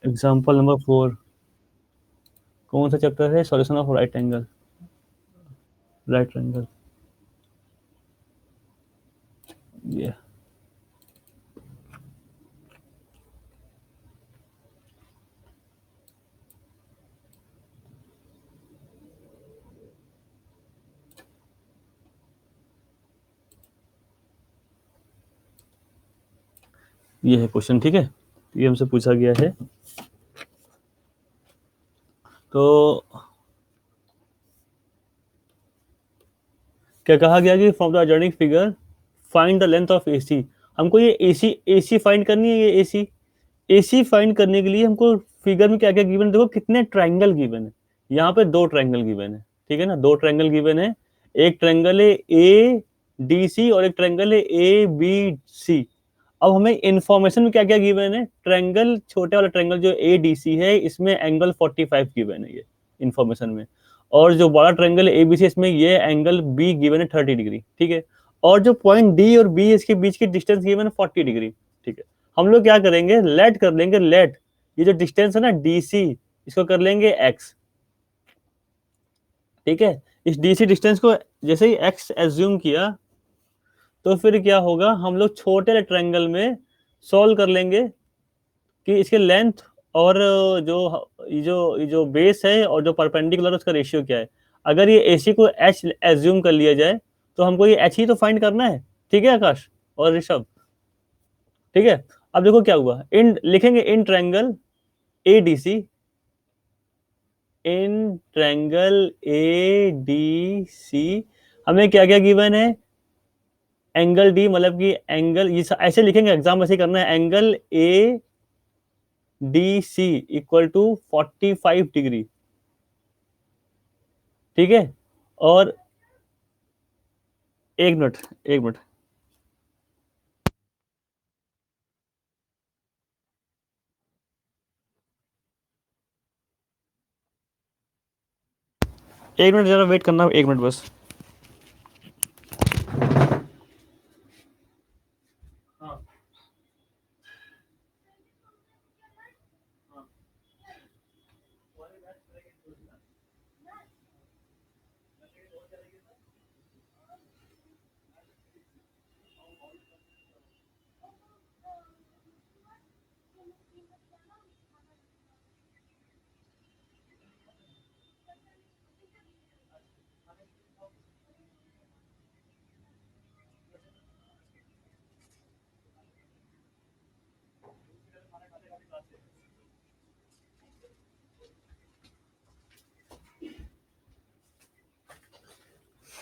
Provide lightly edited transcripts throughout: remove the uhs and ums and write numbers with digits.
Example number 4, कौन सा chapter है? Solution of right angle, right angle. ये ये है क्वेश्चन, ठीक है, ये हमसे पूछा गया है। तो क्या कहा गया कि from the adjoining figure find the length of AC. हमको ये एसी एसी फाइंड करनी है। ये एसी एसी फाइंड करने के लिए हमको फिगर में क्या क्या गिवन है? देखो कितने ट्राइंगल गिवन है। यहाँ पे दो ट्राइंगल गिवन है, ठीक है ना, दो ट्राइंगल गिवन है। एक ट्राइंगल है ए डी सी और एक ट्राइंगल है ए बी सी। अब हमें इंफॉर्मेशन में क्या क्या गिवन है? ट्रायंगल, छोटे वाला ट्रायंगल जो ए डी सी है, इसमें एंगल 45 गिवन है ये इंफॉर्मेशन में। और जो बड़ा ट्रायंगल है ए बी सी, इसमें ये एंगल बी गिवन है 30 डिग्री, ठीक है। और जो पॉइंट डी और बी, इसके बीच की डिस्टेंस गिवन है 40 डिग्री, ठीक है। हम लोग क्या करेंगे? लेट कर लेंगे, लेट ये जो डिस्टेंस है ना डी सी, इसको कर लेंगे एक्स, ठीक है। इस डी सी डिस्टेंस को जैसे ही एक्स एज्यूम किया, तो फिर क्या होगा? हम लोग छोटे वाले ट्रायंगल में सॉल्व कर लेंगे कि इसके लेंथ और जो बेस है और जो परपेंडिकुलर, उसका रेशियो क्या है। अगर ये एसी को एच एज्यूम कर लिया जाए, तो हमको ये एच ही तो फाइंड करना है, ठीक है आकाश और ऋषभ, ठीक है। अब देखो क्या हुआ, इन लिखेंगे in triangle A D C, in triangle A D C हमें क्या क्या गिवन है? एंगल डी, मतलब कि एंगल, ये ऐसे लिखेंगे, एग्जाम ऐसे करना है, angle A D C equal to 45 degree, ठीक है। और एक मिनट, एक मिनट, एक मिनट जरा वेट करना, एक मिनट बस।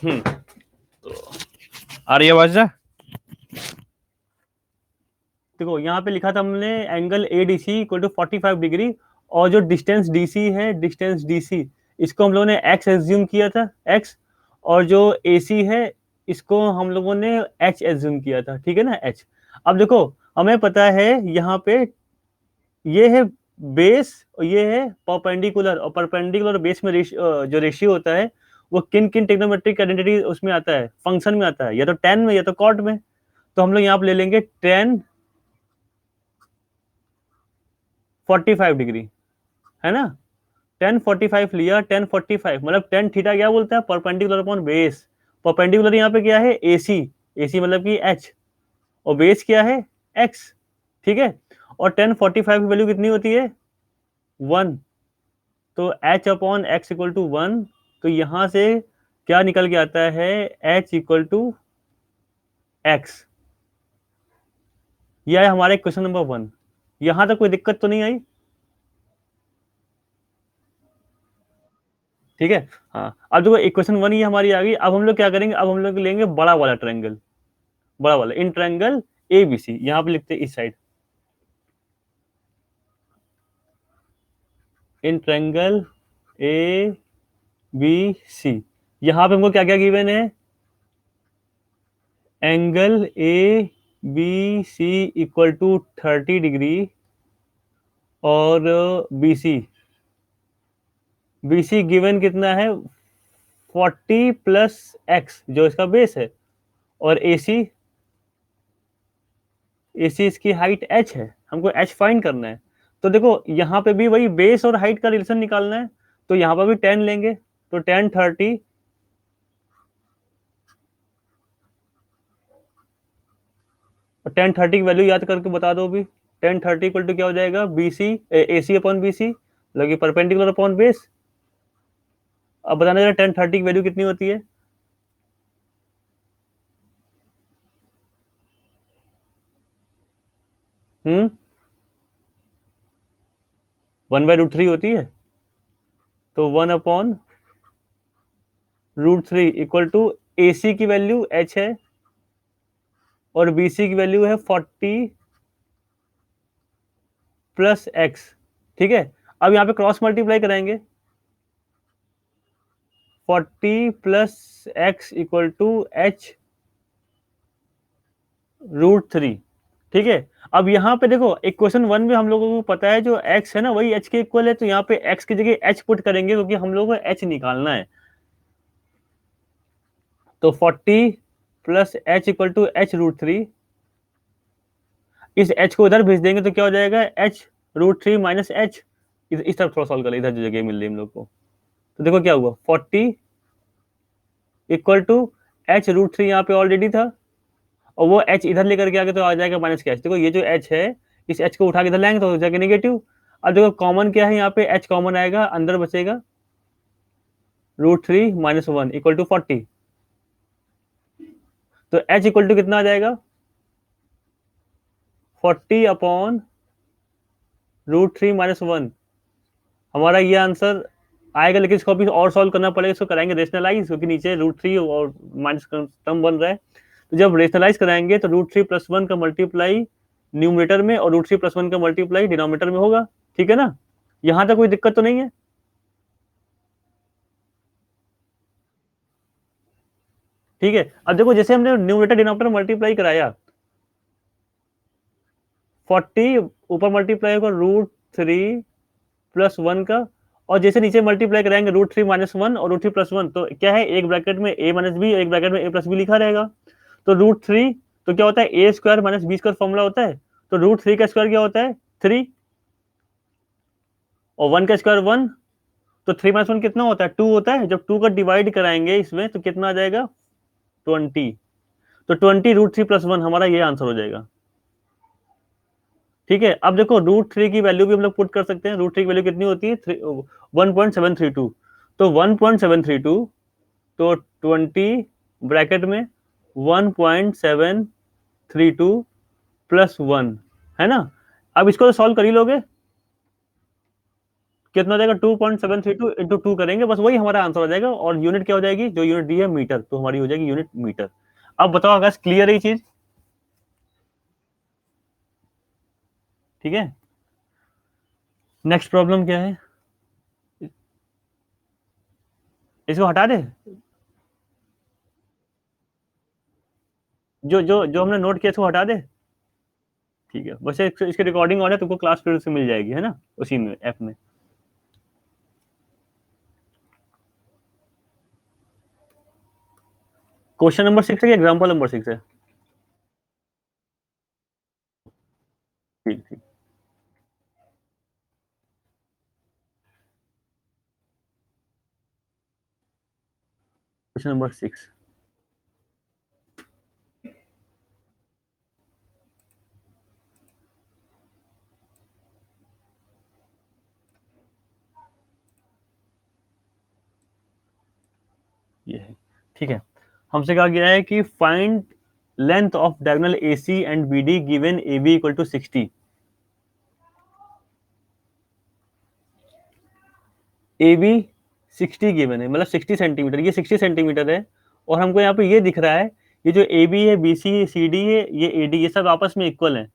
तो आ रही है आवाज ना? देखो यहाँ पे लिखा था हमने angle A D C equal to 45 degree, और जो डिस्टेंस डी सी है, डिस्टेंस डी सी, इसको हम लोगों ने एक्स एज्यूम किया था, एक्स। और जो ए सी है, इसको हम लोगों ने एच एज्यूम किया था, ठीक है ना, एच। अब देखो, हमें पता है यहाँ पे ये है बेस और ये है परपेंडिकुलर, और परपेंडिकुलर बेस में जो रेशियो होता है, वो किन किन ट्रिग्नोमेट्रिक आइडेंटिटी उसमें आता है, फंक्शन में आता है, या तो टेन में या तो कॉट में। तो हम लोग यहाँ पे ले लेंगे टेन 45 डिग्री, है ना। 10 45 लिया, 10 45 मतलब टेन थीटा क्या बोलता है? Perpendicular upon base. परपेंडिकुलर यहाँ पे क्या है? एसी, एसी मतलब कि एच, और बेस क्या है? एक्स, ठीक है। और 10 45 की वैल्यू कितनी होती है? 1। तो H upon X equal to 1। तो यहां से क्या निकल के आता है? H equal to X. यह है हमारे क्वेश्चन नंबर 1। यहां तक कोई दिक्कत तो नहीं आई? ठीक है। हाँ, अब देखो इक्वेशन 1 ये हमारी आ गई। अब हम लोग क्या करेंगे? अब हम लोग लेंगे बड़ा वाला ट्रायंगल, बड़ा वाला इन ट्रायंगल ए बी सी, यहाँ पे लिखते हैं इस side, in triangle A B C. यहाँ पे हमको क्या क्या गिवन है? Angle A B C equal to 30 degree, और B C, B C given कितना है? 40 + x, जो इसका बेस है। और ए सी इसकी हाइट h है, हमको h फाइंड करना है। तो देखो यहाँ पे भी वही बेस और हाइट का रिलेशन निकालना है, तो यहाँ पर भी 10 लेंगे, तो 10 30, और 10 30 की वैल्यू याद करके बता दो अभी। 10 30 इक्वल टू क्या हो जाएगा, B C A C upon B सी, लगे परपेंडिकुलर अपॉन बेस। अब बताना जरा 10 30 की वैल्यू कितनी होती है। हम्म, 1/√3 होती है, तो 1/√3 इक्वल टू ए सी की वैल्यू एच है और बी सी की वैल्यू है 40 + x। ठीक है, अब यहाँ पे क्रॉस मल्टीप्लाई कराएंगे, 40 + x इक्वल टू h√3। ठीक है, अब यहाँ पे देखो इक्वेशन 1 में हम लोगों को पता है जो x है ना वही h के इक्वल है, तो यहाँ पे x की जगह h पुट करेंगे क्योंकि हम लोगों को h निकालना है। तो 40 + h इक्वल टू h√3, इस h को इधर भेज देंगे तो क्या हो जाएगा, h√3 माइनस h। इस तरफ थोड़ा सॉल्व कर, इधर जो जगह मिल रही है हम लोग को, तो देखो क्या हुआ, 40 इक्वल टू h√3 यहाँ पे ऑलरेडी था, और वो h इधर लेकर के आगे तो आ जाएगा माइनस का h। देखो ये जो h है, इस h को उठा के इधर लाएंगे तो हो जाएगा नेगेटिव। अब देखो कॉमन क्या है, यहाँ पे h कॉमन आएगा, अंदर बचेगा √3 - 1 इक्वल टू 40। तो h इक्वल टू कितना आ जाएगा, 40/√3 - 1। हमारा ये आंसर आएगा, लेकिन इसको अभी और सॉल्व करना पड़ेगा, इसको कराएंगे रेशनलाइज, क्योंकि नीचे √3 और माइनस टर्म बन रहा है। तो जब रेशनलाइज कराएंगे तो √3 + 1 का मल्टीप्लाई न्यूमरेटर में और √3 + 1 का मल्टीप्लाई डिनोमिनेटर में होगा। ठीक है ना, यहां तक कोई दिक्कत तो नहीं है। ठीक है, अब देखो जैसे हमने न्यूमरेटर डिनोमिनेटर मल्टीप्लाई कराया, 40 ऊपर मल्टीप्लाई होगा √3 + 1 का, और जैसे नीचे मल्टीप्लाई कराएंगे √3 - 1 और √3 + 1, तो क्या है, एक ब्रैकेट में a - b, एक ब्रैकेट में a + b लिखा रहेगा। तो √3, तो क्या होता है, a² - b² फॉर्मूला होता है, तो √3 का स्क्वायर क्या होता है, 3, और 1 का स्क्वायर 1, तो 3 - 1 कितना होता है, 2 होता है। जब 2 का डिवाइड कराएंगे इसमें तो कितना आ जाएगा, 20। तो 20 √3 + 1 हमारा ये आंसर हो जाएगा। ठीक है, अब देखो √3 की वैल्यू भी हम लोग पुट कर सकते हैं। √3 की वैल्यू कितनी होती है, 1.732। तो 1.732, तो 20 ब्रैकेट में 1.732 + 1, है ना। अब इसको तो सॉल्व कर ही लोगे, कितना हो जाएगा, 2.732 इंटू 2 करेंगे, बस वही हमारा आंसर हो जाएगा। और यूनिट क्या हो जाएगी, जो यूनिट दी है मीटर, तो हमारी हो जाएगी यूनिट मीटर। अब बताओ अगर क्लियर है ये चीज। ठीक है, नेक्स्ट प्रॉब्लम क्या है, इसको हटा दे, जो जो जो हमने नोट किया इसको हटा दे। ठीक है, वैसे इसकी रिकॉर्डिंग और है, तुमको क्लास फिर से मिल जाएगी, है ना, उसी में ऐप में। क्वेश्चन नंबर 6 है, एग्जाम्पल नंबर 6 है। ठीक ठीक, क्वेश्चन नंबर 6। ये है, ठीक है, हमसे कहा गया है कि find length of diagonal A C and B D given A B equal to 60। A B 60 given है, मतलब 60 सेंटीमीटर, ये 60 सेंटीमीटर है। और हमको यहाँ पे ये दिख रहा है, ये जो ए बी है, बी सी सी डी है, ये ए डी, ये सब आपस में इक्वल है।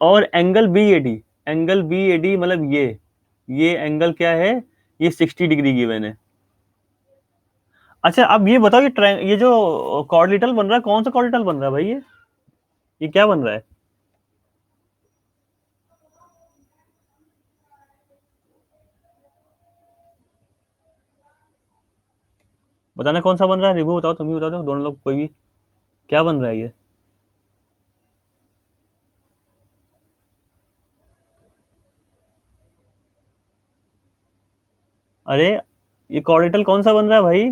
और angle B A D, angle B A D मतलब ये एंगल क्या है, ये 60 डिग्री गिवन है। अच्छा अब ये बताओ, ये जो कॉर्डिलेटरल बन रहा है, कौन सा कॉर्डिलेटरल बन रहा है भाई, ये क्या बन रहा है, बताना कौन सा बन रहा है, रिव्यू बताओ, तुम ही बता दो, दोनों लोग कोई भी, क्या बन रहा है ये। अरे ये कॉर्डिटल कौन सा बन रहा है भाई?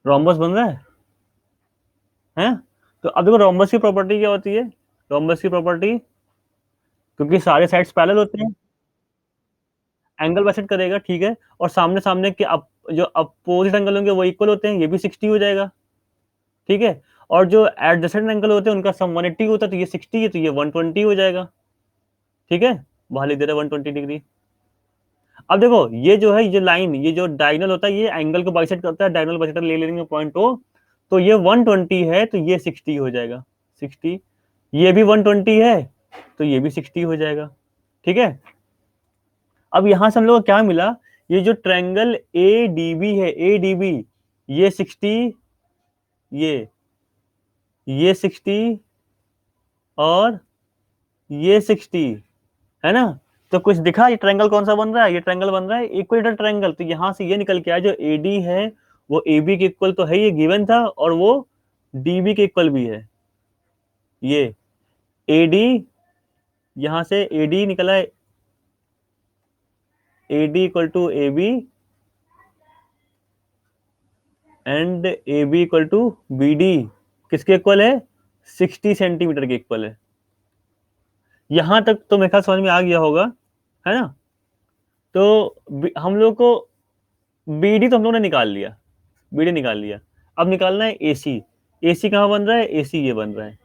रोम्बस बन रहा है? तो अब देखो रोम्बस की प्रॉपर्टी क्या होती है? रोम्बस की प्रॉपर्टी, क्योंकि सारे साइड्स पैरेलल होते हैं, एंगल बाइसेक्ट करेगा, ठीक है, और सामने सामने के जो अपोजिट एंगल होंगे वो इक्वल होते हैं, ये भी 60 हो जाएगा, ठीक है। और जो एडजेसेंट एंगल होते हैं उनका सम 180 होता है, तो ये 60 है, तो ये 120 हो जाएगा, ठीक है। बाहर लिख दे रहा है 120 डिग्री। अब देखो ये जो है, ये लाइन, ये जो डायगोनल होता है, ये एंगल को बाइसेक्ट करता है, डायगोनल बाइसेक्टर ले लेंगे पॉइंट ओ, तो ये 120 है, तो ये 60 हो जाएगा, 60। ये भी 120 है, तो ये भी 60 हो जाएगा, ठीक है। अब यहां से हम लोग को क्या मिला? ये जो ट्रायंगल ए डी बी है, ए डी बी, ये 60, ये 60 और ये 60, है ना? तो कुछ दिखा ये ट्रायंगल कौन सा बन रहा है? ये ट्रायंगल बन रहा है इक्विलेटरल ट्रायंगल। तो यहां से ये निकल के आया जो एडी है वो ए बी के इक्वल तो है, ये गिवन था, और वो डी बी के इक्वल भी है। ये एडी, यहां से एडी निकला है, AD equal to A B and A B equal to B D किसके इक्वल है? 60 सेंटीमीटर के इक्वल है। यहां तक तो मेरे ख्याल समझ में आ गया होगा, है ना? तो हम लोग को बी डी तो हम लोग ने निकाल लिया, बी डी निकाल लिया। अब निकालना है ए सी। ए सी कहां बन रहा है? ए सी ये बन रहा है।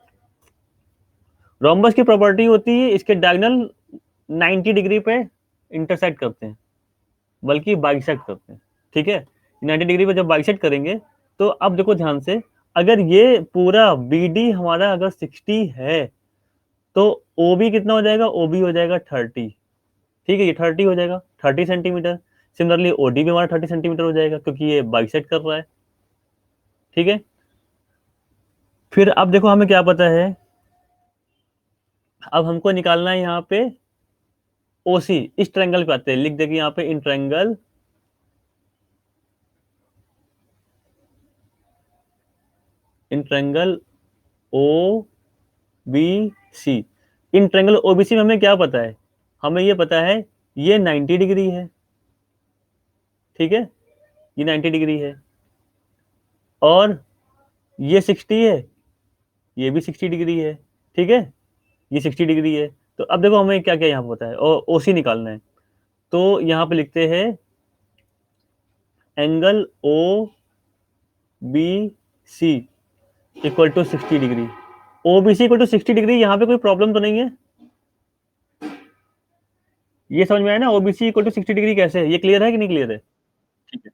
रोम्बस की प्रॉपर्टी होती है इसके डायगोनल 90 डिग्री पे इंटरसेक्ट करते हैं, बल्कि बाइसेक्ट करते हैं, ठीक है। 90 डिग्री पे जब बाइसेक्ट करेंगे, तो अब देखो ध्यान से, अगर ये पूरा बी डी हमारा अगर 60 है, तो ओ बी कितना हो जाएगा? ओ बी हो जाएगा 30, ठीक है, ये 30 हो जाएगा, 30 सेंटीमीटर। सिमिलरली ओ डी भी हमारा 30 सेंटीमीटर हो जाएगा, क्योंकि ये बाइसेक्ट कर रहा है, ठीक है। फिर अब देखो हमें क्या पता है, अब हमको निकालना है यहाँ पे ओ सी। इस ट्रायंगल पे आते हैं, लिख देंगे यहाँ पे in triangle, in triangle O B C. In triangle OBC में हमें क्या पता है? हमें ये पता है ये 90 डिग्री है, ठीक है, ये 90 डिग्री है, और ये 60 है, ये भी 60 डिग्री है, ठीक है, ये 60 डिग्री है। तो अब देखो हमें क्या क्या यहाँ पे पता है, और ओसी निकालना है। तो यहाँ पे लिखते हैं angle O B C equal to 60 degree. OBC equal to 60 degree, यहाँ पे कोई प्रॉब्लम तो नहीं है? ये समझ में आया ना? ओबीसी इक्वल टू 60 डिग्री कैसे है, ये क्लियर है कि नहीं क्लियर है? ठीक है,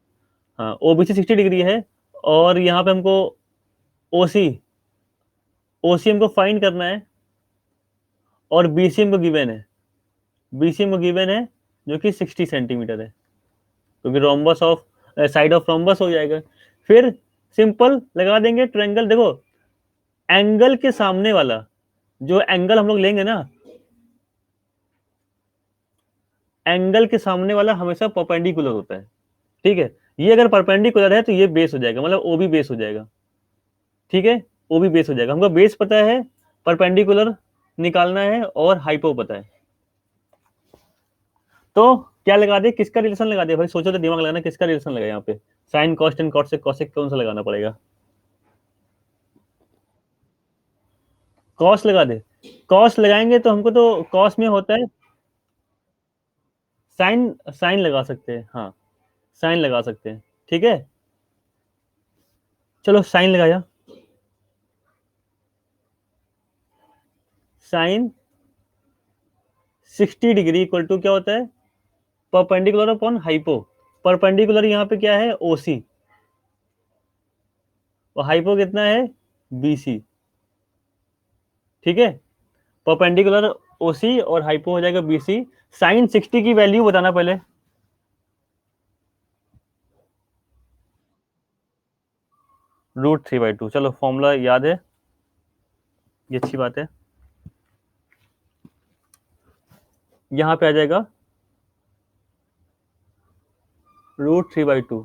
हाँ, ओबीसी 60 डिग्री है, और यहाँ पे हमको ओसी, ओसी हमको फाइंड करना है, और बीसी हमको गिवन है, बीसी हमको गिवन है, जो कि 60 सेंटीमीटर है, क्योंकि rhombus of side of rhombus हो जाएगा। फिर सिंपल लगा देंगे ट्रायंगल। देखो एंगल के सामने वाला, जो एंगल हम लोग लेंगे ना, एंगल के सामने वाला हमेशा परपेंडिकुलर होता है, ठीक है। ये अगर परपेंडिकुलर है तो ये बेस हो जाएगा, मतलब ओ भी बेस हो जाएगा, ठीक है, ओ भी बेस हो जाएगा। हमको बेस पता है, परपेंडिकुलर निकालना है, और हाइपो पता है। तो क्या लगा दे, किसका रिलेशन लगा दे भाई? सोचो तो दिमाग लगाना, किसका रिलेशन लगा यहाँ पे? Sine cos and cosec, cosec कौन सा लगाना पड़ेगा? कॉस लगा दे। कॉस लगाएंगे तो हमको तो कॉस में होता है साइन, साइन लगा सकते हैं, हाँ, साइन लगा सकते हैं, ठीक है। चलो साइन लगाया, साइन 60 डिग्री इक्वल टू क्या होता है? Perpendicular upon hypo. परपेंडिकुलर यहाँ पे क्या है? ओसी, और हाइपो कितना है? बीसी, ठीक है। परपेंडिकुलर ओसी और हाइपो हो जाएगा बीसी। साइन 60 की वैल्यू बताना पहले। √3/2, चलो फॉर्मूला याद है, ये अच्छी बात है। यहां पे आ जाएगा √3/2।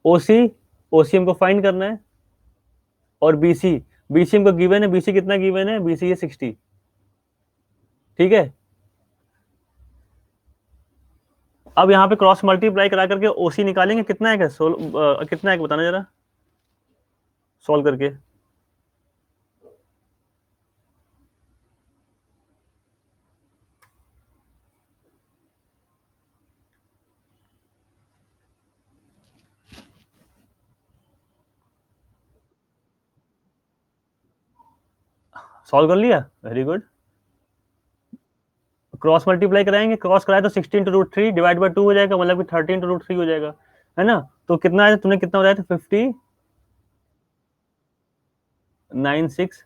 ओसी, ओसी हमको फाइंड करना है, और बीसी, बीसी हमको गिवन है, बीसी कितना गिवन है? बीसी है 60, ठीक है। अब यहाँ पे क्रॉस मल्टीप्लाई करा करके ओसी निकालेंगे, कितना है, कितना है बताना जरा सॉल्व करके। सॉल्व कर लिया, वेरी गुड। क्रॉस मल्टीप्लाई कराएंगे, क्रॉस कराए तो 16 × √3 डिवाइड बाई 2 हो जाएगा, मतलब कि 13 × √3 हो जाएगा, है ना। तो कितना है, तुमने कितना बताया था, 5096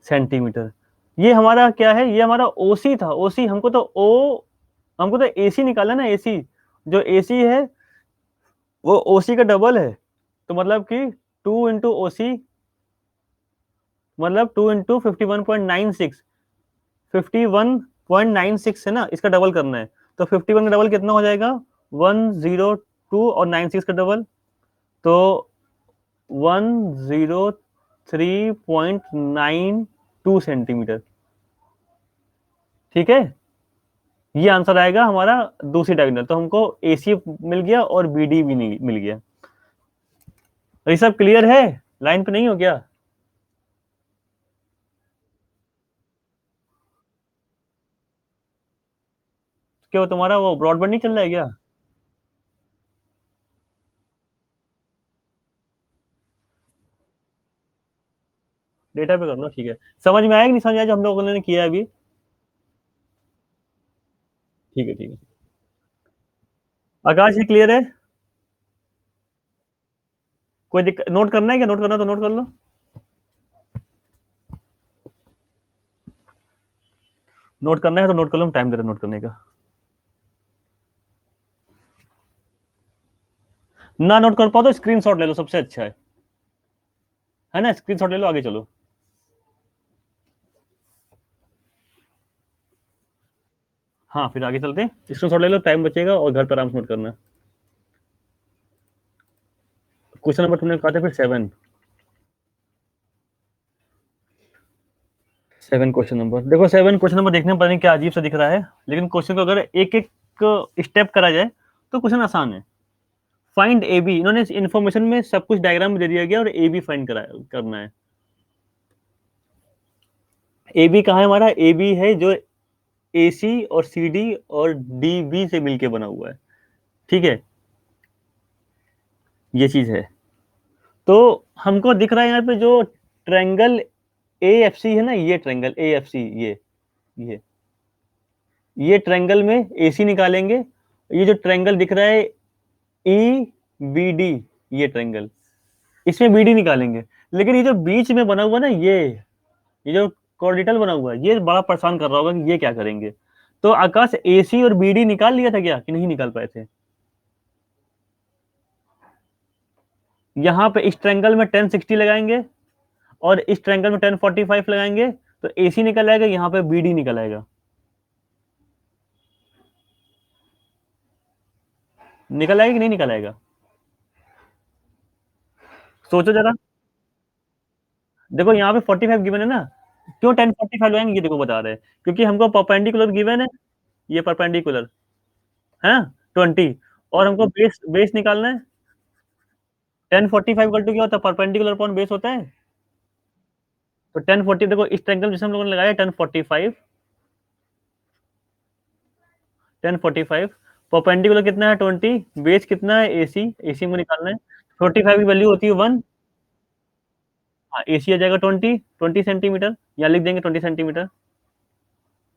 सेंटीमीटर। ये हमारा क्या है, ये हमारा ओसी था, ओसी। हमको तो एसी निकाला ना, एसी। जो एसी है वो ओसी का डबल है, तो मतलब कि 2 × ओसी, मतलब 2 × 51.96, 51.96 है ना, इसका डबल करना है। तो 51 का डबल कितना हो जाएगा, 102, और 96 का डबल तो 103.92 सेंटीमीटर। ठीक है, ये आंसर आएगा हमारा दूसरी डायगोनल। तो हमको एसी मिल गया और बीडी भी नहीं मिल गया। तो ये सब क्लियर है, लाइन पे नहीं हो गया? क्या तुम्हारा वो ब्रॉडबैंड नहीं चल रहा है क्या? डेटा पे कर लो, ठीक है। समझ में आया कि नहीं समझ आया जो हम लोगों ने किया है अभी? ठीक है, ठीक है। आकाश, ये क्लियर है? कोई दिक्कत, नोट करना है क्या? नोट करना तो नोट कर लो। नोट करना है तो नोट कर लो, टाइम दे रहे नोट करने का। ना नोट कर पाओ तो स्क्रीनशॉट ले लो, सबसे अच्छा है ना। स्क्रीनशॉट ले लो, आगे चलो। हाँ, फिर आगे चलते हैं। स्क्रीनशॉट ले लो, टाइम बचेगा, और घर पर आराम से नोट करना। क्वेश्चन नंबर तुमने कहा था फिर 7। 7 क्वेश्चन नंबर देखो, 7 क्वेश्चन नंबर देखने में पता नहीं क्या अजीब सा दिख रहा है, लेकिन क्वेश्चन को अगर एक एक स्टेप करा जाए तो क्वेश्चन आसान है। फाइंड ए बी, इन्होंने इन्फॉर्मेशन में सब कुछ डायग्राम में दे दिया गया, और ए बी फाइंड करना है। ए बी कहाँ है हमारा? ए बी है जो ए सी और सी डी और डी बी से मिलके बना हुआ है। ठीक है, ये चीज है। तो हमको दिख रहा है यहाँ पे जो ट्रायंगल ए एफ सी है ना, ये ट्रायंगल ए एफ सी, ये ये ट्रायंगल में ए सी निकालेंगे। ये जो ट्रायंगल दिख रहा है ई बी डी, ये ट्रायंगल, इसमें बी डी निकालेंगे। लेकिन ये जो बीच में बना हुआ ना, ये जो कॉर्डिटल बना हुआ है, ये बड़ा परेशान कर रहा होगा कि ये क्या करेंगे। तो आकाश, ए सी और बी डी निकाल लिया था क्या, कि नहीं निकाल पाए थे? यहाँ पे इस ट्रायंगल में 1060 लगाएंगे, और इस ट्रायंगल में 1045 लगाएंगे, तो एसी निकल आएगा, यहाँ पे बीडी निकल आएगा। निकल आएगा कि नहीं निकल आएगा? सोचो जरा। देखो यहाँ पे 45 गिवन है ना, क्यों 1045 लगाएंगे, ये देखो बता रहे हैं, क्योंकि हमको परपेंडिकुलर गिवन है, ये परपेंडिकुलर है 20, और हमको बेस बेस निकालना है। 1045 क्या होता है, परपेंडिकुलर अपॉन बेस होता है। तो 1040, देखो इस ट्रायंगल जिसे हम लोगों ने लगाया 1045 परपेंडिकुलर कितना है 20, बेस कितना है एसी, एसी में निकालना है। 45 की वैल्यू होती है 1। हाँ, एसी आ जाएगा 20 सेंटीमीटर, यहाँ लिख देंगे 20 सेंटीमीटर।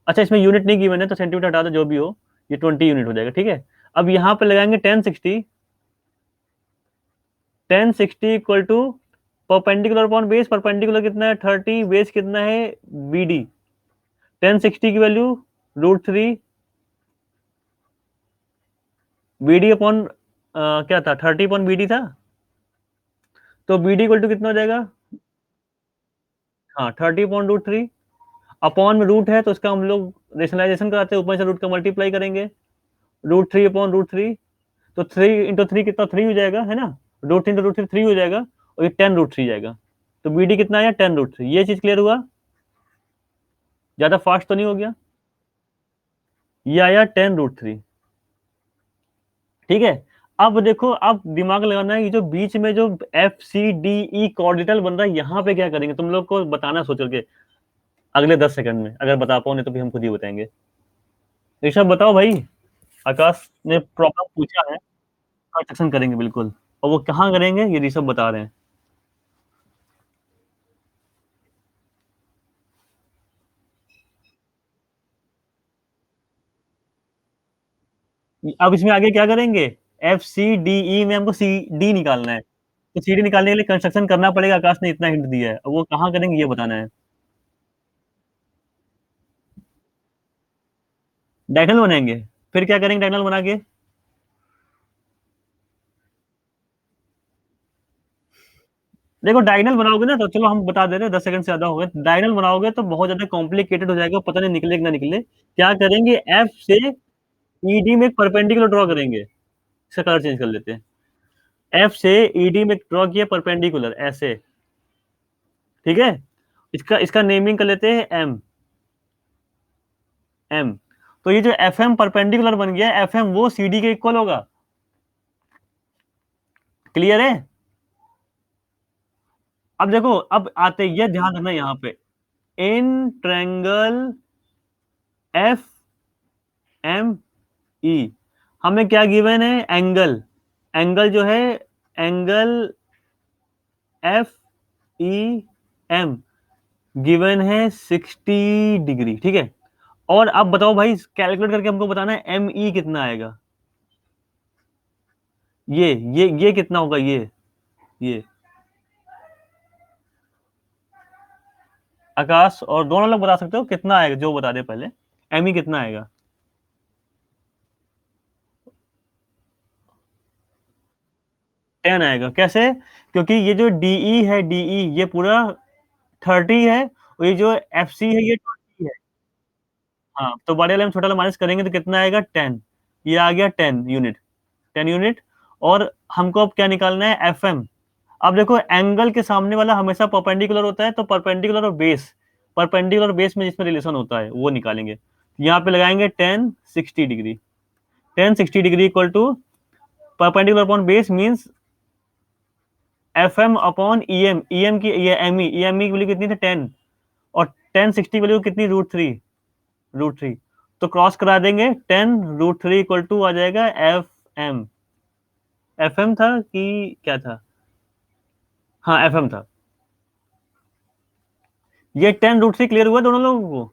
अच्छा, इसमें यूनिट नहीं गिवन है तो सेंटीमीटर हटा दो, जो भी हो, ये 20 यूनिट हो जाएगा। ठीक है, अब यहाँ पे लगाएंगे 1060। 1060 equal to perpendicular upon base, perpendicular कितना है 30, बेस कितना है बी डी। 1060 की वैल्यू √3, बी डी अपॉन क्या था, 30 अपॉन बी डी था, तो बी डी इक्वल टू कितना हो जाएगा? हाँ, 30 अपॉन √3, अपॉन में रूट है तो इसका हम लोग रेशनलाइजेशन कराते हैं, ऊपर से रूट का मल्टीप्लाई करेंगे, √3 तो 3 × 3 कितना, 3 हो जाएगा, है ना। √3 × √3 3 हो जाएगा, और ये 10 √3 जाएगा। तो बी डी कितना आया, 10 √3। ये चीज क्लियर हुआ? ज्यादा फास्ट तो नहीं हो गया? ये आया 10 √3। ठीक है। अब देखो, अब दिमाग लगाना है, ये जो बीच में जो एफ सी डी ई कॉर्डिटल बन रहा है, यहाँ पे क्या करेंगे तुम लोग को बताना सोच करके अगले 10 सेकंड में, अगर बता पाओ, नहीं तो भी हम खुद ही बताएंगे। ऋषभ बताओ भाई। आकाश ने प्रॉब्लम पूछा है, कंस्ट्रक्शन करेंगे बिल्कुल। और वो कहाँ करेंगे ये ऋषभ बता रहे हैं। अब इसमें आगे क्या करेंगे? एफ सी डी ई में हमको सी डी निकालना है, तो सी डी निकालने के लिए कंस्ट्रक्शन करना पड़ेगा। आकाश ने इतना हिंट दिया है, अब वो कहाँ करेंगे ये बताना है। डायगोनल बनाएंगे। फिर क्या करेंगे डायगोनल बना के? देखो डायगोनल बनाओगे ना, तो चलो हम बता दे रहे हैं, 10 सेकंड से ज्यादा हो गए। डायगोनल बनाओगे तो बहुत ज्यादा कॉम्प्लिकेटेड हो जाएगा, पता नहीं निकले कि ना निकले। क्या करेंगे, एफ से ईडी में एक परपेंडिकुलर ड्रॉ करेंगे। इसका कलर चेंज कर लेते हैं। एफ से ईडी में ड्रॉ किया परपेंडिकुलर ऐसे। ठीक है। इसका इसका नेमिंग कर लेते हैं एम। एम। तो ये जो एफ एम परपेंडिकुलर बन गया, एफ एम वो सी डी के इक्वल होगा। क्लियर है? अब देखो, अब आते ये ध्यान रखना यहाँ पे, in triangle F M E हमें क्या गिवन है? एंगल। एंगल जो है, angle F E M given है 60 डिग्री। ठीक है। और अब बताओ भाई, कैलकुलेट करके हमको बताना है एम ई कितना आएगा। ये कितना होगा ये आकाश और दोनों लोग बता सकते हो कितना आएगा, जो बता दे पहले। एम ई कितना आएगा? 10 आएगा। कैसे? क्योंकि ये जो डीई है, डीई ये पूरा 30 है, और ये जो एफ सी है ये 20 है। हाँ, तो बड़े वाले में छोटा वाला माइनस करेंगे तो कितना आएगा? 10। ये आ गया 10 यूनिट। 10 यूनिट। और हमको अब क्या निकालना है? F M. अब देखो, एंगल के सामने वाला हमेशा परपेंडिकुलर होता है, तो परपेंडिकुलर और बेस, परपेंडिकुलर बेस में जिसमें रिलेशन होता है वो निकालेंगे। यहाँ पे लगाएंगे 10 60 degree. 10 60 degree equal to perpendicular upon base means F M upon E M. E M की ये एम ई, ई एम ई की वैल्यू कितनी थी? 10। और 10 60 की वैल्यू कितनी? √3। √3। तो क्रॉस करा देंगे, 10 √3 इक्वल टू आ जाएगा एफ एम। एफ एम था कि क्या था? हाँ, एफ एम था। ये 10 √3 क्लियर हुआ दोनों लोगों को?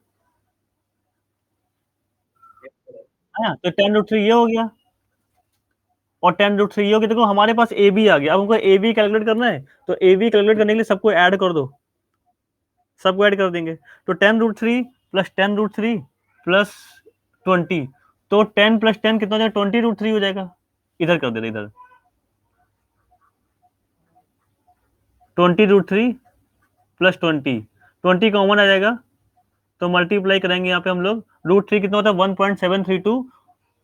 है ना? तो 10 √3 ये हो गया, और 10 √3 ये हो गया। देखो हमारे पास ए बी आ गया। अब हमको ए बी कैलकुलेट करना है, तो ए बी कैलकुलेट करने के लिए सबको ऐड कर दो। सबको ऐड कर देंगे। तो 10 √3 प्लस 10 √3 प्लस 20। तो 10 + 10 कितना हो जाएगा? 20 √3 हो जाएगा। इधर कर देते, इधर 20 √3 प्लस 20 कॉमन आ जाएगा, तो मल्टीप्लाई करेंगे यहाँ पे हम लोग। √3 कितना होता है? 1.732,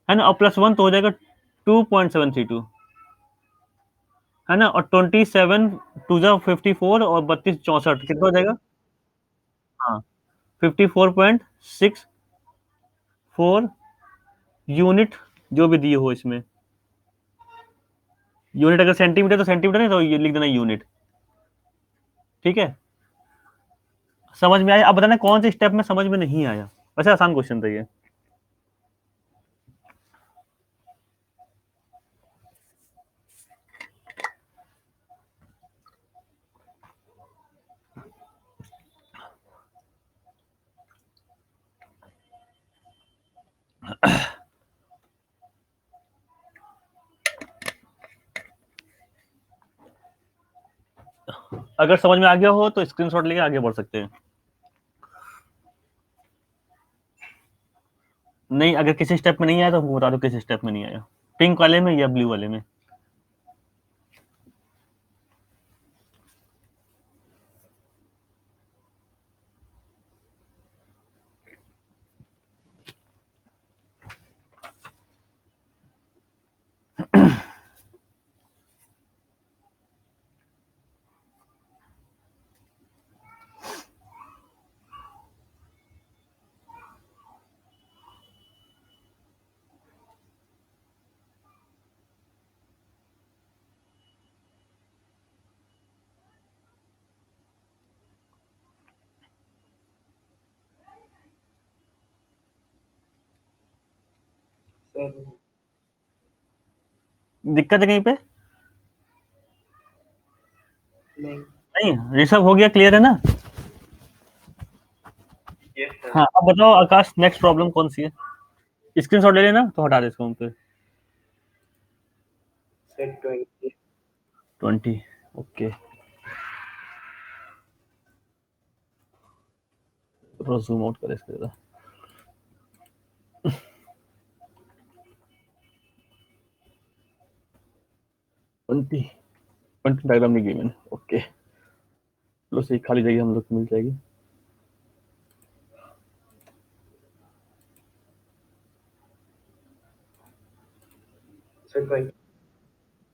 है ना? और +1 तो हो जाएगा 2.732, है ना? और 27 2 जा 54, और 32 64 कितना हो जाएगा? हाँ, 54.64 यूनिट, जो भी दिए हो इसमें। यूनिट अगर सेंटीमीटर तो सेंटीमीटर, है तो ये लिख देना यूनिट। ठीक है। समझ में आया? अब बताना कौन से स्टेप में समझ में नहीं आया। वैसे आसान क्वेश्चन था ये। अगर समझ में आ गया हो तो स्क्रीनशॉट लेके आगे बढ़ सकते हैं। नहीं, अगर किसी स्टेप में नहीं आया तो हमको बता दो किस स्टेप में नहीं आया, पिंक वाले में या ब्लू वाले में। दिक्कत है कहीं पे? नहीं, ऋषभ हो गया, क्लियर है ना? हाँ, अब बताओ आकाश, नेक्स्ट प्रॉब्लम कौन सी है? स्क्रीनशॉट ले लेना, तो हटा दे इसको हम पे। 20, ओके। थोड़ा जूम आउट कर इसके जरा। 20, 20 डायग्राम नहीं की मैंने, ओके। चलो सही, खाली जगह हम लोग को मिल जाएगी।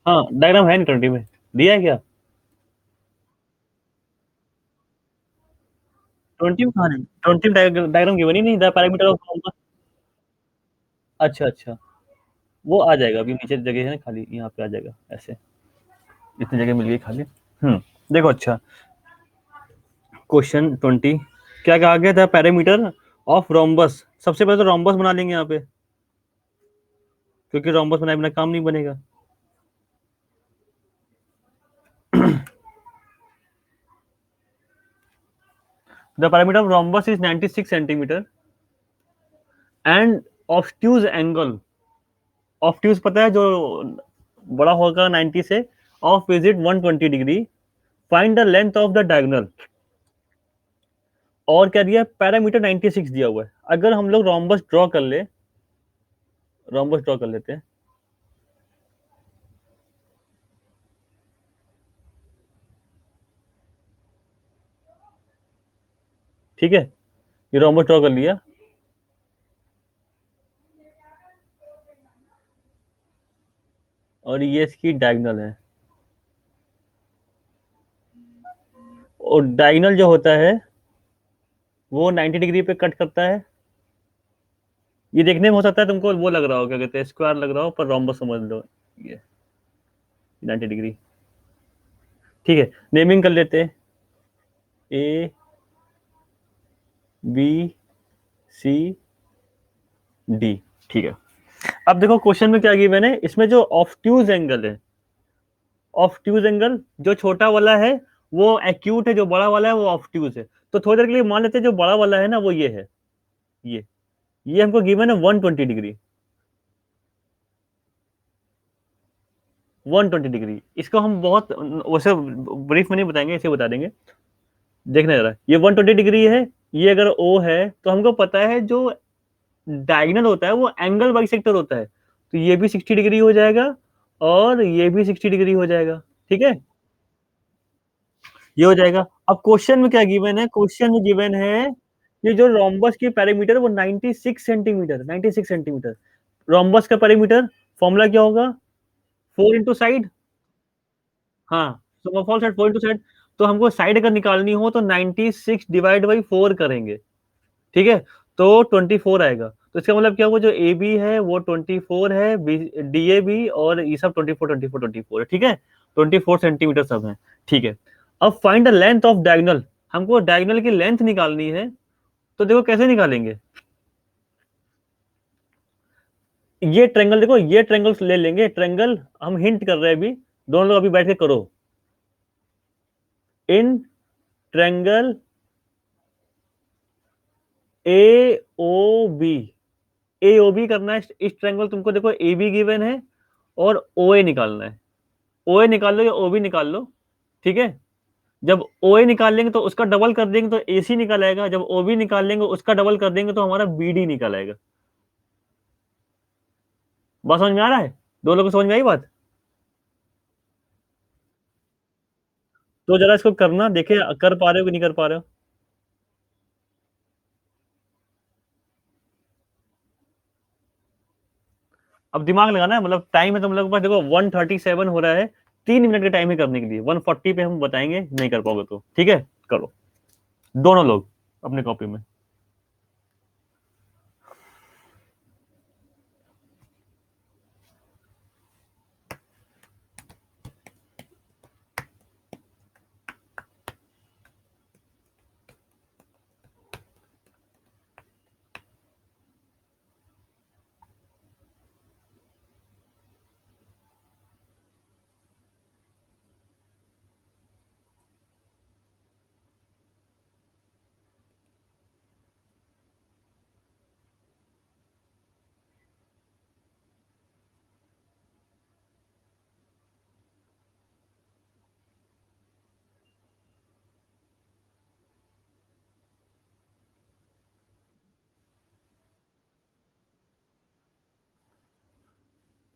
हाँ, डायग्राम है नहीं 20 में, दिया है क्या? 20 में कहाँ है? 20 में डायग्राम गिवन ही नहीं, द पैरामीटर ऑफ कॉम्पस। अच्छा अच्छा, वो आ जाएगा, अभी नीचे जगह है ना खाली, यहाँ पे आ जाएगा ऐसे, इतनी जगह मिल गई खाली। देखो, अच्छा, क्वेश्चन 20 क्या कहा गया था? Parameter of rhombus. सबसे पहले तो रोम्बस बना लेंगे यहाँ पे, क्योंकि रोम्बस बनाए बिना काम नहीं बनेगा। The parameter of rhombus is 96 centimetre and obtuse angle, obtuse पता है, जो बड़ा होगा 90 से, of visit 120 degree. Find the length of the diagonal. और क्या दिया? पैरामीटर 96 दिया हुआ है। अगर हम लोग रोम्बस ड्रॉ कर ले, रोम्बस ड्रॉ कर लेते हैं, ठीक है, ये रोम्बस ड्रॉ कर लिया, और ये इसकी डायगोनल है। और डायगोनल जो होता है वो 90 डिग्री पे कट करता है। ये देखने में हो सकता है तुमको वो लग रहा हो, क्या कहते हैं, स्क्वायर लग रहा हो, पर रोम्बस समझ लो, ये 90 डिग्री। ठीक है, नेमिंग कर लेते हैं, ए बी सी डी। ठीक है, अब देखो क्वेश्चन में क्या गिवन है, इसमें जो ऑब्ट्यूज एंगल है, ऑब्ट्यूज एंगल जो छोटा वाला है वो एक्यूट है, जो बड़ा वाला है वो ऑब्ट्यूज है। तो थोड़ी देर के लिए मान लेते हैं जो बड़ा वाला है ना वो ये है, ये हमको गिवन है 120 डिग्री, 120 डिग्री। इसको हम बहुत वैसे ब्रीफ में नहीं बताएंगे, इसे बता देंगे। देखना जरा, ये 120 डिग्री है, ये अगर ओ है तो हमको पता है जो डायगोनल होता है वो एंगल बाइसेक्टर होता है, तो ये भी 60 डिग्री हो जाएगा और ये भी 60 डिग्री हो जाएगा। ठीक है, ये हो जाएगा। अब क्वेश्चन में क्या गिवन है? क्वेश्चन में गिवन है कि जो रोम्बस की पैरामीटर वो 96 सेंटीमीटर, 96 सेंटीमीटर। रोम्बस का पैरामीटर फॉर्मूला क्या होगा? 4 इंटू साइड। हाँ, sum of all side 4 into side. तो हमको साइड अगर निकालनी हो तो 96 डिवाइड बाई 4 करेंगे, ठीक है, तो 24 आएगा। तो इसका मतलब क्या हुआ, जो ए बी है वो 24 है, डी ए बी, और ये सब 24 24 24 है, ठीक है, 24 सेंटीमीटर सब है। ठीक है, अब find the length of diagonal. हमको डायगोनल की लेंथ निकालनी है, तो देखो कैसे निकालेंगे। ये ट्रेंगल देखो, ये ट्रेंगल ले लेंगे, ट्रेंगल हम हिंट कर रहे हैं अभी, दोनों लोग अभी बैठ के करो। In triangle A O B, A O B करना है इस ट्रेंगल, तुमको देखो ए बी गिवन है और ओ ए निकालना है। ओ ए निकाल लो या ओ बी निकाल लो, ठीक है। जब ओ ए निकाल लेंगे तो उसका डबल कर देंगे तो ए सी निकल आएगा, जब ओ बी निकाल लेंगे उसका डबल कर देंगे तो हमारा बी डी निकल आएगा। बात समझ में आ रहा है? दो लोगों को समझ में आई बात? तो जरा इसको करना, देखे कर पा रहे हो कि नहीं कर पा रहे हो। अब दिमाग लगाना है, मतलब टाइम है तुम लोगों के पास, देखो 137 हो रहा है, 3 मिनट का टाइम है करने के लिए, 140 पे हम बताएंगे, नहीं कर पाओगे तो ठीक है, करो दोनों लोग अपने कॉपी में।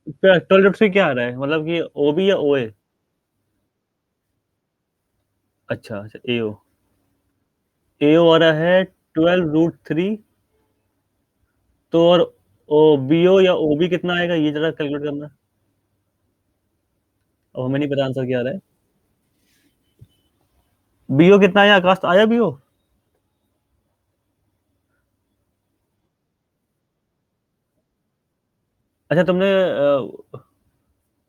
ट्वेल्व रूट थ्री क्या आ रहा है, मतलब कि ओ बी या ओ ए? अच्छा अच्छा, ए ओ। ए ओ आ रहा है 12 रूट 3। तो और ओ बी ओ या ओ बी कितना आएगा, ये जरा कैलकुलेट करना। अब हमें नहीं पता आंसर क्या आ रहा है। बी ओ कितना आया आकाश, आया बी ओ? अच्छा तुमने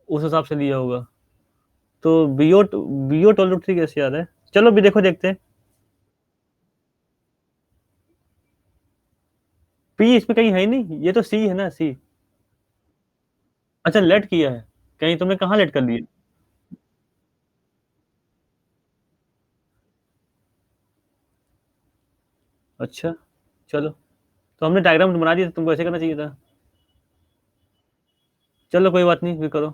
उस हिसाब से लिया होगा। तो बी ओ 12 रूट 3 कैसे आ रहा है? चलो भी देखो, देखते हैं। पी इसमें कहीं है ही नहीं, ये तो सी है ना, सी। अच्छा लेट किया है, कहीं तुमने कहाँ लेट कर लिया? अच्छा चलो, तो हमने डायग्राम बना दिया, तुमको ऐसे करना चाहिए था। चलो कोई बात नहीं, फिर करो।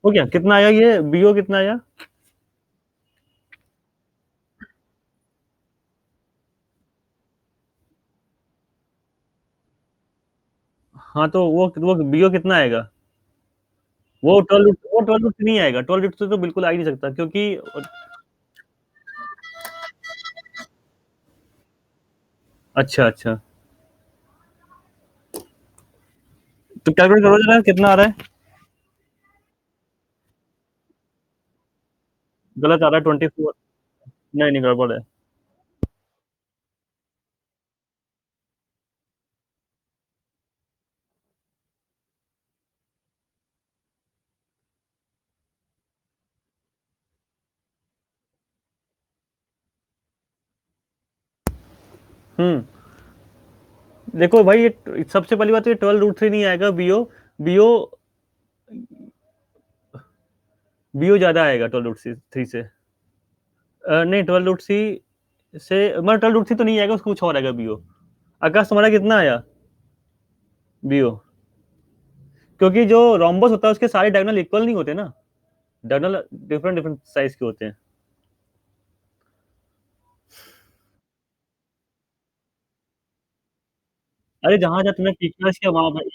हो गया, कितना आया ये बी ओ, कितना आया? हाँ तो वो बी ओ कितना आएगा? वो ट्वेल्व नहीं आएगा, 12 से तो बिल्कुल आ ही नहीं सकता, क्योंकि अच्छा अच्छा, तो कैलकुलेट करो जरा कितना आ रहा है। गलत आ रहा है, 24। नहीं नहीं, गड़बड़ है। हम्म। देखो भाई, ये सबसे पहली बात तो ये 12 रूट 3 नहीं आएगा B O. B O B O ज्यादा आएगा 12 रूट 3 से। नहीं, 12 रूट 3 से मतलब 12 रूट 3 तो नहीं आएगा, उसको कुछ और आएगा बी ओ। आकाश तुम्हारा कितना आया बी ओ? क्योंकि जो रोम्बस होता है उसके सारे डायगोनल इक्वल नहीं होते ना, डायगोनल डिफरेंट डिफरेंट साइज के होते हैं। अरे जहां जहां तुमने पीक्यूआर किया वहां भाई।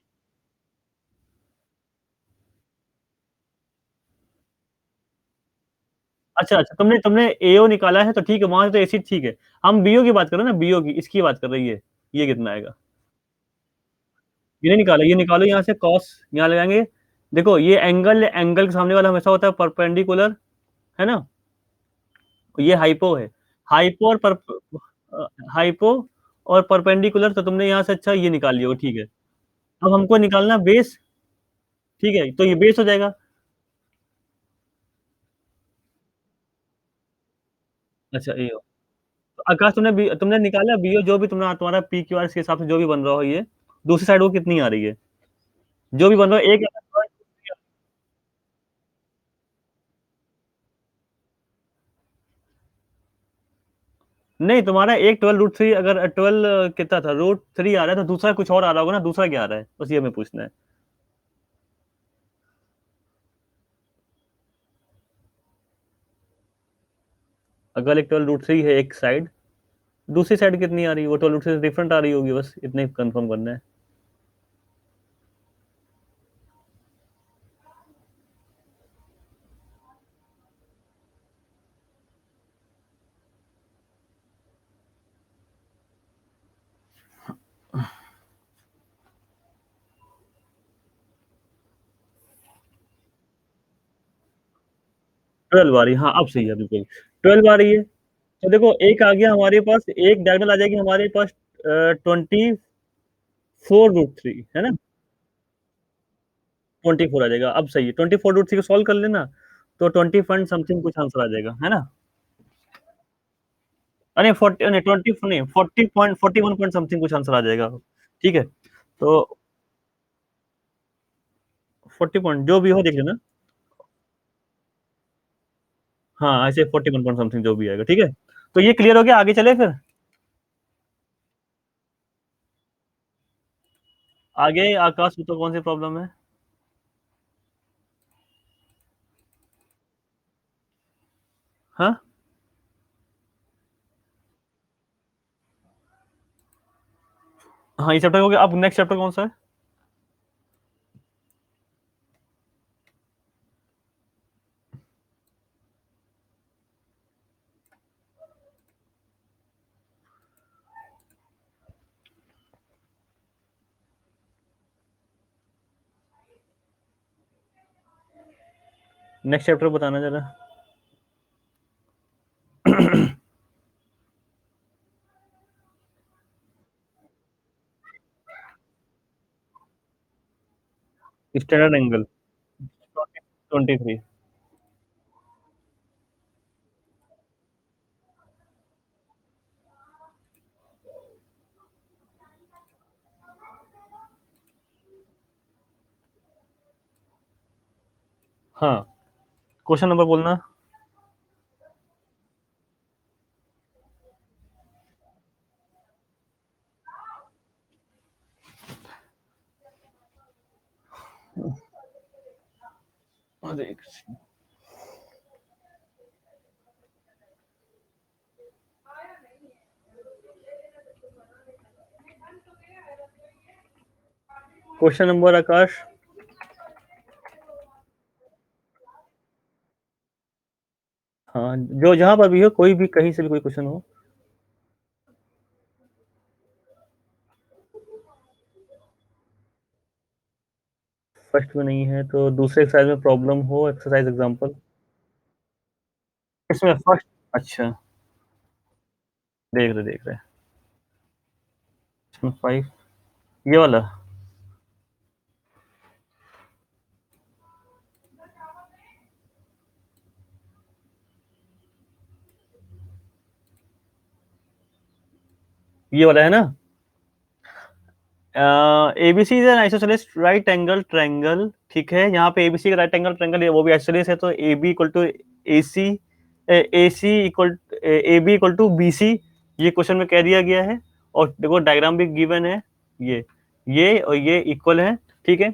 अच्छा अच्छा, तुमने तुमने एओ निकाला है तो ठीक है, वहां से तो एसिड ठीक है। हम बीओ की बात कर रहे हैं ना, बीओ की, इसकी बात कर रही है। ये कितना आएगा? ये नहीं निकाला, ये निकालो यहाँ से कॉस, यहाँ लगाएंगे। देखो ये एंगल, एंगल के सामने वाला हमेशा होता है परपेंडिकुलर, है ना? ये हाइपो है। हाइपो और पर हाइपो और परपेंडिकुलर, तो तुमने यहाँ से अच्छा ये निकाल लिया, ठीक है। अब हमको निकालना बेस। ठीक है, तो ये बेस हो जाएगा। अच्छा ए हो। तो आकाश तुमने निकाला बीओ, जो भी तुम्हारा पी क्यू आर के हिसाब से जो भी बन रहा हो, ये दूसरी साइड वो कितनी आ रही है, जो भी बन रहा है एक। नहीं, तुम्हारा एक 12 रूट 3, अगर 12 कितना था, रूट 3 आ रहा है, तो दूसरा कुछ और आ रहा होगा ना, दूसरा क्या आ रहा है, बस ये हमें पूछना है। अगर एक 12 रूट 3 है एक साइड, दूसरी साइड कितनी आ रही है, वो 12 रूट से डिफरेंट आ रही होगी, बस इतना ही कंफर्म करना है। 12 आ रही है, हाँ अब सही है बिल्कुल। 12 आ रही है। तो देखो एक आ गया हमारे पास, एक डायगोनल आ जाएगी हमारे पास 24 रूट 3, है ना? 24 आ जाएगा, अब सही है। 24 रूट 3 को सॉल्व कर लेना, तो 20 पॉइंट समथिंग कुछ आंसर आ जाएगा, है ना? अरे 40 नहीं, 20 नहीं, 40 पॉइंट, 41 पॉइंट समथिंग कुछ आंसर आ जाएगा। ठीक है, तो 40 पॉइंट जो भी हो देख लेना। हाँ ऐसे 41 पॉइंट समथिंग जो भी आएगा, ठीक है। तो ये क्लियर हो गया, आगे चले फिर। आगे आकाश तो कौन सी प्रॉब्लम है? हाँ हाँ, ये चैप्टर हो गया, अब नेक्स्ट चैप्टर कौन सा है? नेक्स्ट चैप्टर बताना जरा। Standard angle 23। हाँ, क्वेश्चन नंबर बोलना। क्वेश्चन नंबर आकाश। हाँ, जो जहां पर भी हो, कोई भी कहीं से भी कोई क्वेश्चन हो। फर्स्ट में नहीं है तो दूसरे एक्सरसाइज में प्रॉब्लम हो, एक्सरसाइज एग्जांपल। इसमें फर्स्ट, अच्छा, देख रहे। इसमें 5, ये वाला। ये वाला है ना? ABC is an isosceles right angle triangle, ठीक है। यहाँ पे एबीसी का राइट एंगल ट्रायंगल है, वो भी आइसोसेलेस है, तो A B equal to A C, A C equal A B equal to B C, ये क्वेश्चन में कह दिया गया है। और देखो डायग्राम भी गिवन है, ये और ये इक्वल है, ठीक है।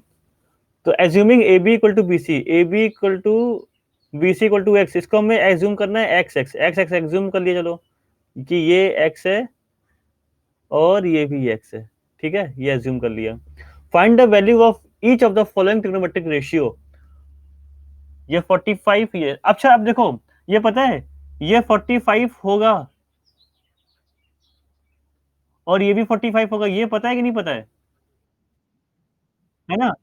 तो assuming A B equal to B C, A B equal to B C equal to X, इसको हमें एज्यूम करना है X X X X assume कर लिया, चलो कि ये एक्स है और ये भी एक्स है, ठीक है, ये एज्यूम कर लिया। Find the value of each of the following trigonometric ratio. ये 45, ये अच्छा, अब देखो, ये पता है ये 45 होगा और ये भी 45 होगा, ये पता है कि नहीं पता है ना?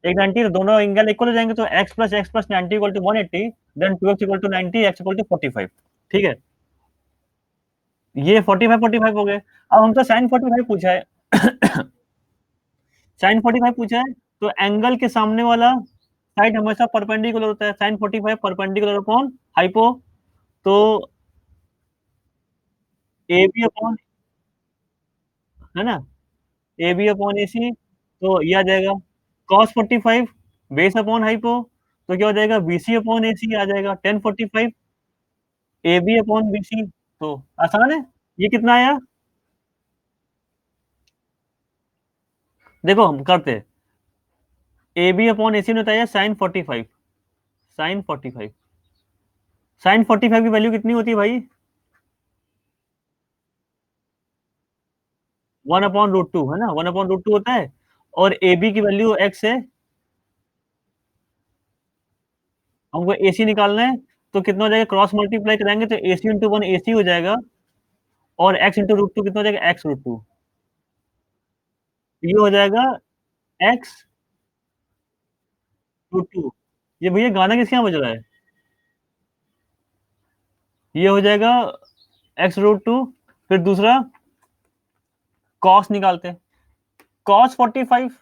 एक 90, दोनों एंगल इक्वल हो जाएंगे, तो x plus 90 equal to 180, then 2x equal to 90, x equal to 45, ठीक है। ये 45 हो गए। अब हमसे साइन 45 पूछा है। साइन 45 पूछा है, तो एंगल के सामने वाला साइड हमेशा परपेंडिकुलर होता है, साइन 45 परपेंडिकुलर अपॉन हाइपो, तो ए बी अपॉन, है ना, ए बी अपॉन ए सी, तो ये आ जाएगा कॉस 45 बेस अपॉन हाइपो, तो क्या हो जाएगा, B C upon A C आ जाएगा, tan 45 A B upon B C, तो आसान है। ये कितना आया, देखो हम करते हैं। ए बी अपॉन ए सी ने बताया साइन 45, साइन 45, साइन 45 की वैल्यू कितनी होती है भाई? 1/√2, है ना, 1/√2 होता है। और ए बी की वैल्यू एक्स है, हमको ए सी निकालना है, तो कितना हो जाएगा, क्रॉस मल्टीप्लाई कराएंगे तो ए सी इंटू वन ए सी हो जाएगा, और एक्स इंटू रूट टू कितना हो जाएगा, x√2, ये हो जाएगा x√2। ये भैया गाना किसके यहाँ बज रहा है? ये हो जाएगा x√2। फिर दूसरा कॉस निकालते हैं, कॉस 45,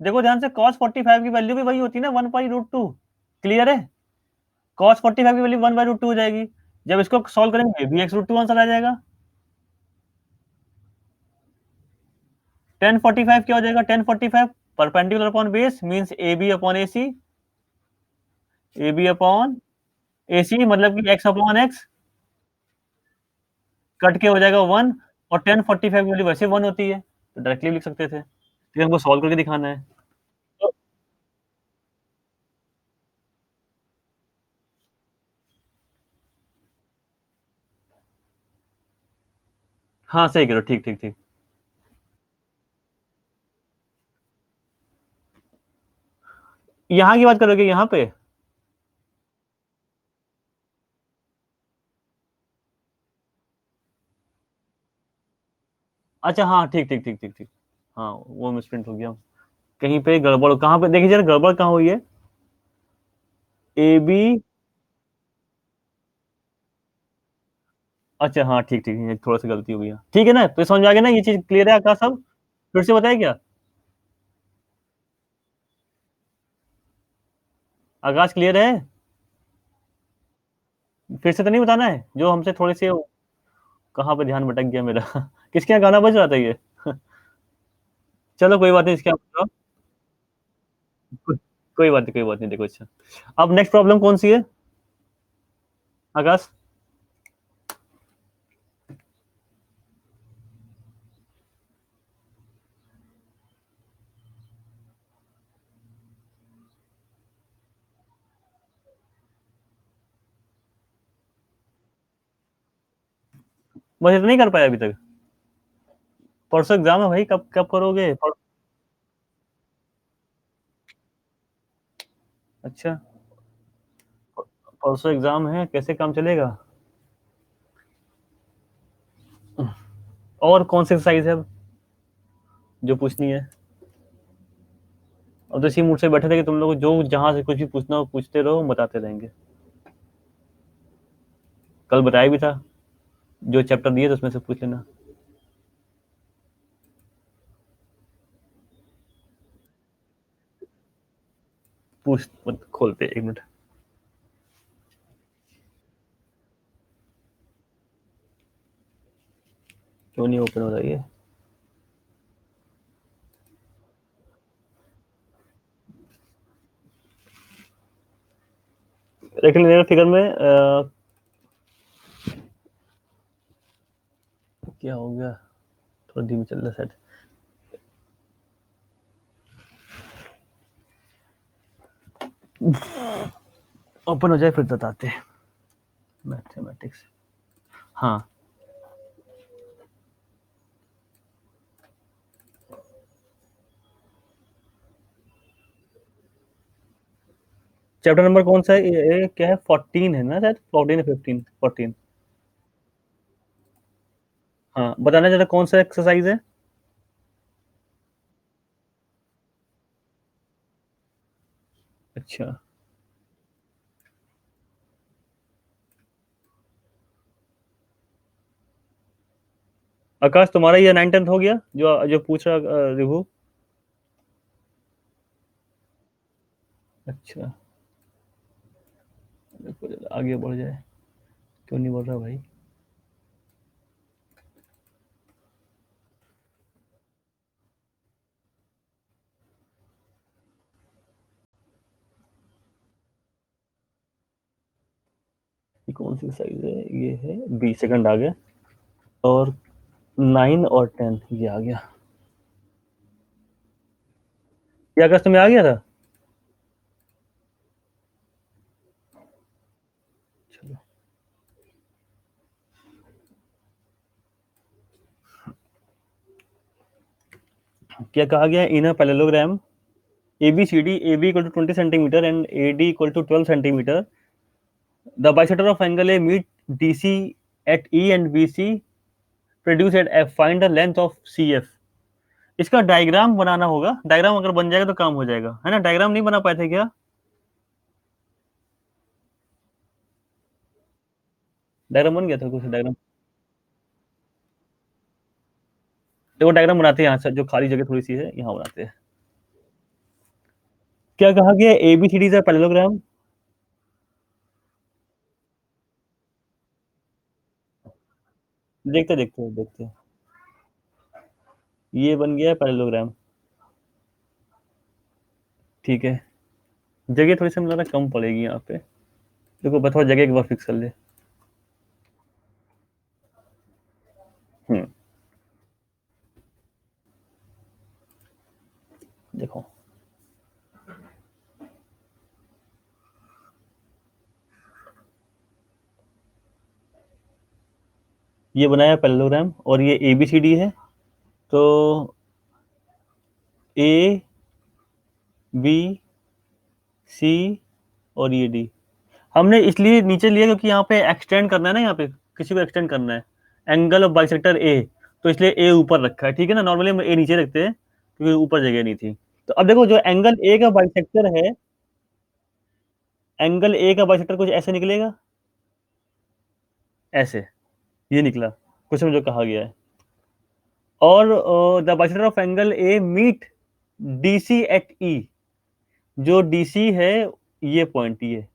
देखो ध्यान से, कॉस 45 की वैल्यू भी वही होती है ना, 1/√2, क्लियर है। कॉस 45 की वैल्यू 1/√2 हो जाएगी, जब इसको सॉल्व करेंगे भी x√2 आंसर आ जाएगा। 1045 क्या हो जाएगा, 1045 perpendicular upon base means A B upon A C, A B upon AC मतलब कि x अपॉन x कट के हो जाएगा 1, और 1045 की वैल्यू वैसे 1 होती है, तो डायरेक्टली लिख सकते थे, तो हमको सॉल्व करके दिखाना है। तो हाँ सही करो, ठीक ठीक ठीक। यहाँ की बात करोगे यहाँ पे? अच्छा हाँ ठीक ठीक ठीक ठीक ठीक, हाँ वो मिसप्रिंट हो गया, कहीं पे गड़बड़ कहाँ पे देखिए जरा, गड़बड़ कहाँ हुई है? ए बी, अच्छा हाँ ठीक ठीक है, थोड़ा सा गलती हो गई है। ठीक है ना, तो समझ आ गया ना, ये चीज क्लियर है आकाश सब? फिर से बताए क्या? आकाश क्लियर है? फिर से तो नहीं बताना है जो हमसे थोड़े से, कहाँ पे ध्यान भटक गया मेरा किसके यहाँ गाना बज रहा था ये चलो कोई बात नहीं, इसके आप बताओ। कोई बात नहीं, कोई बात नहीं, देखो अच्छा। अब नेक्स्ट प्रॉब्लम कौन सी है आकाश? बस इतना नहीं कर पाया अभी तक? परसों एग्जाम है भाई, कब कब करोगे अच्छा, परसों एग्जाम है, कैसे काम चलेगा? और कौन सी एक्सरसाइज है अब जो पूछनी है? अब तो इसी मूड से बैठे थे कि तुम लोग जो जहां से कुछ भी पूछना हो पूछते रहो, हम बताते रहेंगे। कल बताया भी था, जो चैप्टर दिए थे उसमें से पूछ लेना। पूछ मत, खोलते एक मिनट। क्यों नहीं ओपन हो रहा ये? लेकिन मेरे फिगर में क्या हो गया, थोड़ा धीमे चल रहा है शायद। ओपन हो जाए फिर बताते हैं। मैथमेटिक्स, हाँ। चैप्टर नंबर कौन सा है ये क्या है, 14 है ना शायद, 14 है 15, 14। हाँ बताना जरा कौन सा एक्सरसाइज है? अच्छा, आकाश तुम्हारा ये 9th 10th हो गया जो जो पूछ रहा रिभू? अच्छा, देखो जरा आगे बढ़ जाए, क्यों नहीं बढ़ रहा भाई? ये कौन सी एक्सरसाइज है, ये है 20 सेकंड आ गया, और 9 और 10 ये आ गया। ये अगस्त में आ गया था? चलो, क्या कहा गया, in a parallelogram ABCD, AB equal to 20 centimeter and AD equal to 12 centimeter, the bisector of angle A meet DC at E and BC produce at F, find the length of CF। इसका diagram बनाना होगा, diagram अगर बन जाएगा तो काम हो जाएगा, है ना? डायग्राम नहीं बना पाए थे क्या? डायग्राम बन गया था कुछ डायग्राम? देखो डायग्राम बनाते हैं यहाँ से, जो खाली जगह थोड़ी सी है यहाँ बनाते हैं। क्या कहा गया, ABCD का पैरेललोग्राम? देखते देखते देखते, ये बन गया पैरेललोग्राम, ठीक है। जगह थोड़ी सी मुझे लग रहा है कम पड़ेगी यहाँ पे, देखो बताओ, जगह एक बार फिक्स कर ले। हम्म। देखो, ये बनाया पैरेललोग्राम और ये ए बी सी डी है। तो ए बी सी और ये डी हमने इसलिए नीचे लिया क्योंकि यहाँ पे एक्सटेंड करना है ना, यहाँ पे किसी को एक्सटेंड करना है एंगल ऑफ बाइसेक्टर ए। तो इसलिए ए ऊपर रखा है, ठीक है ना। नॉर्मली हम ए नीचे रखते हैं क्योंकि ऊपर जगह नहीं थी। तो अब देखो, जो एंगल ए का बाइसेक्टर है, एंगल ए का बाइसेक्टर कुछ ऐसे निकलेगा, ऐसे, ये निकला कुछ में जो कहा गया है। और the bisector of angle A meet DC at E, जो डीसी है, ये पॉइंट ये,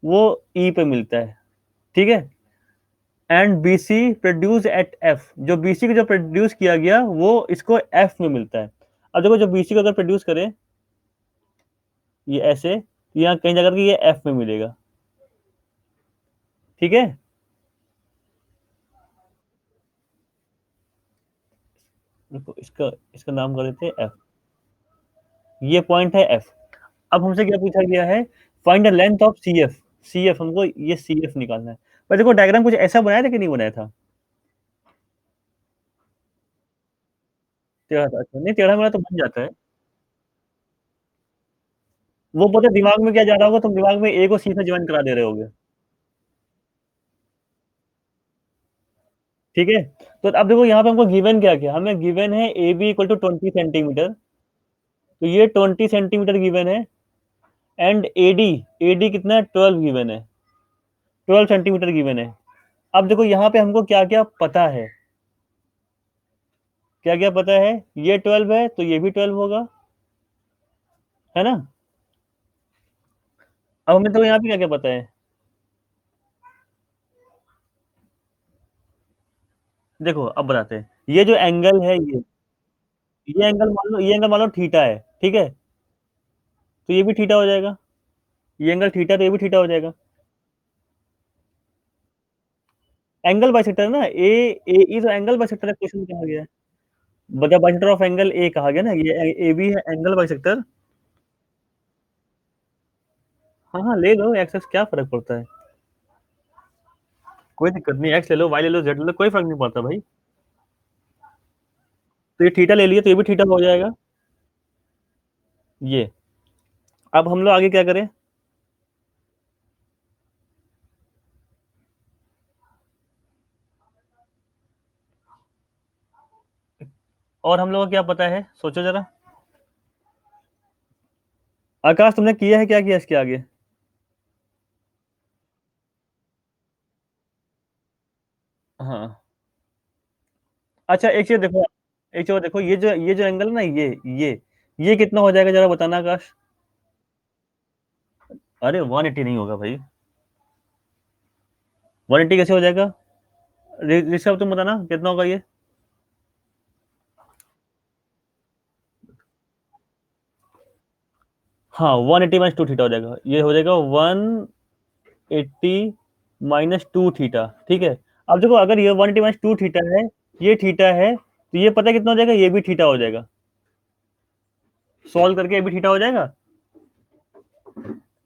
वो ई पे मिलता है, ठीक है। And BC produce at F, जो बीसी को जो प्रोड्यूस किया गया वो इसको एफ में मिलता है। अब देखो, जो बीसी को अगर प्रोड्यूस करे ये ऐसे, तो यहाँ कहीं जाकर के ये एफ में मिलेगा, ठीक है। देखो, इसका इसका नाम कर देते हैं एफ। ये पॉइंट है एफ। अब हमसे क्या पूछा गया है, find the length of C F. C F हमको ये सी एफ निकालना है। पर देखो, डायग्राम कुछ ऐसा बनाया था कि नहीं बनाया था? टेढ़ा था, अच्छा नहीं, टेढ़ा मेढ़ा तो बन जाता है। वो पता है दिमाग में क्या जा रहा होगा, तुम दिमाग में ए को सी से ज्वाइन करा दे रहे होगे, ठीक है। तो अब देखो, यहाँ पे हमको गिवन क्या क्या, हमें गिवन है A B equal to 20 centimetre. तो ये 20 सेंटीमीटर गिवन है। एंड एडी, एडी कितना है, 12 गिवन है, 12 सेंटीमीटर गिवन है। अब देखो, यहाँ पे हमको क्या क्या पता है, क्या क्या पता है। ये 12 है तो ये भी 12 होगा, है ना। अब हमें तो यहाँ पे क्या क्या पता है, देखो अब बताते हैं। ये जो एंगल है, ये एंगल मान लो, ये एंगल मान लो थीटा है, ठीक है। तो ये भी थीटा हो जाएगा, ये एंगल थीटा, तो ये भी थीटा हो जाएगा। एंगल बाइसेक्टर ना, ए ए ई तो एंगल बाइसेक्टर है, क्वेश्चन में कहा गया है। बता, बाइसेक्टर ऑफ एंगल ए कहा गया ना, ये ए बी है एंगल बाइसेक्टर। हाँ हाँ, ले लो एक्स एक्स, क्या फर्क पड़ता है, कोई दिक्कत नहीं, एक्स ले लो, वाई ले लो, जेड ले लो, कोई फर्क नहीं पड़ता भाई। तो ये थीटा ले लिया तो ये भी थीटा हो जाएगा, ये। अब हम लोग आगे क्या करें, और हम लोग को क्या पता है, सोचो जरा। आकाश, तुमने किया है, क्या किया इसके आगे? हाँ। अच्छा, एक चीज देखो, एक चीज देखो, ये जो एंगल है ना, ये कितना हो जाएगा, जरा बताना आकाश। अरे 180 नहीं होगा भाई, 180 कैसे हो जाएगा? ऋषभ तुम बताना कितना होगा ये। हाँ, 180 माइनस टू थीटा हो जाएगा, ये हो जाएगा 180 माइनस टू थीटा, ठीक है। अब देखो, अगर ये 180 माइनस टू थीटा है, ये थीटा है, तो ये पता है कितना हो जाएगा, ये भी थीटा हो जाएगा। सॉल्व करके ये भी थीटा हो जाएगा।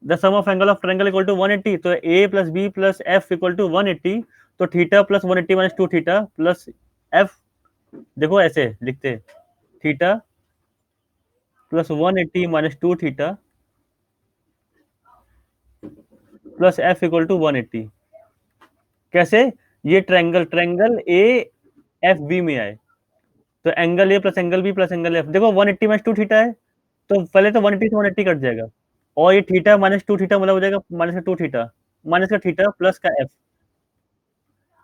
The sum of angle of triangle equal to 180, तो A plus B plus F equal to 180। तो theta plus 180 minus two theta plus F, देखो ऐसे लिखते हैं, theta plus 180 minus two theta plus F equal to 180। कैसे? ये triangle triangle A F B में आए, तो angle A plus angle B plus angle F, देखो 180 माइनस टू थीटा है, तो पहले तो 180 से 180 कट जाएगा। और ये थीटा माइनस टू थीटा मतलब हो जाएगा माइनस का टू थीटा, माइनस का थीटा प्लस का एफ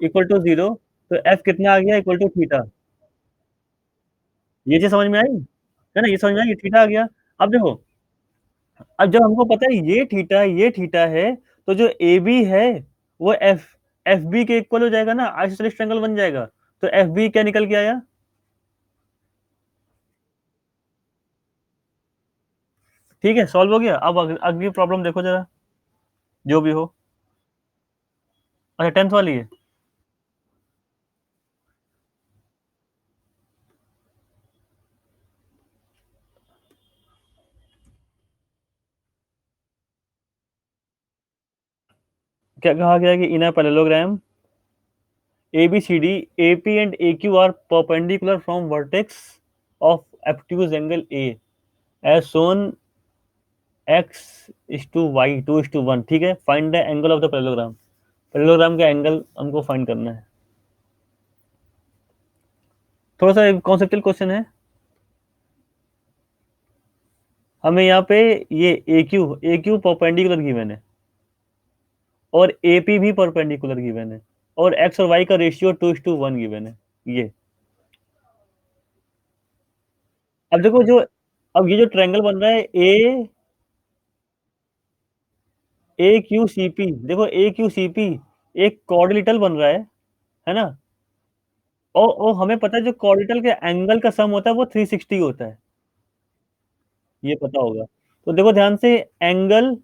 इक्वल टू जीरो। तो एफ कितना आ गया, इक्वल टू थीटा। ये चीज समझ में आई, है ना, ये समझ में आई, ये थीटा आ गया। अब देखो, अब जब हमको पता है ये थीटा है, तो जो ए बी है वो एफ एफ बी के इक्वल हो जाएगा ना, आइसोसेलेस ट्रायंगल बन जाएगा। तो एफ बी क्या निकल के आया, ठीक है, सॉल्व हो गया। अब अगली प्रॉब्लम देखो जरा, जो भी हो। अच्छा 10th वाली है। क्या कहा गया कि in a parallelogram ABCD, AP and AQ are perpendicular from vertex of obtuse angle A as shown x is to y 2 is to 1। ठीक है, find the angle of the parallelogram. Parallelogram का angle हमको find करना है। थोड़ा सा conceptual question है। हमें यहाँ पे ये ए क्यू परपेंडिकुलर गिवन है और AP भी परपेंडिकुलर गिवन है और एक्स और वाई का रेशियो 2:1 गिवन है। ये अब देखो जो, अब ये जो ट्रायंगल बन रहा है ए क्यू सी पी, देखो AQCP एक कॉर्डिलेटरल बन रहा है ना। और हमें पता है जो कॉर्डिलेटरल के एंगल का सम होता है वो 360 होता है, ये पता होगा। तो देखो ध्यान से, एंगल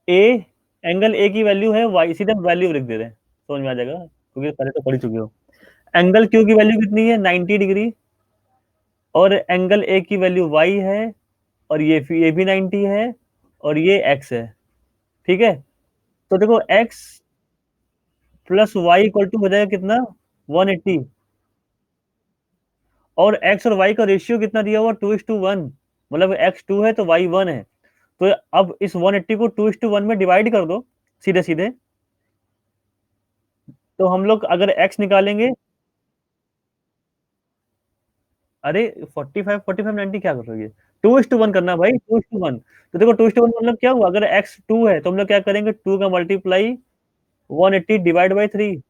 ए एंगल ए की वैल्यू है वाई, सीधे वैल्यू लिख दे रहे हैं, समझ में आ जाएगा क्योंकि पहले तो पढ़ चुके हो। एंगल क्यू की वैल्यू कितनी है, 90 डिग्री, और एंगल ए की वैल्यू वाई है, और ये भी 90 है, और ये एक्स है। ठीक है, तो देखो X plus Y equal to हो जाएगा कितना, 180। और एक्स और वाई का रेशियो कितना दिया हुआ, 2:1, मतलब एक्स 2 है तो वाई 1 है। तो अब इस 180 को 2:1 में डिवाइड कर दो सीधे सीधे। तो हम लोग अगर एक्स निकालेंगे, अरे 45 90 क्या कर रही है, 2:1 करना भाई, 2:1। तो देखो 2:1 मतलब क्या हुआ, अगर एक्स 2 है तो हम लोग क्या करेंगे, 2 का मल्टीप्लाई 180 डिवाइड बाई 3,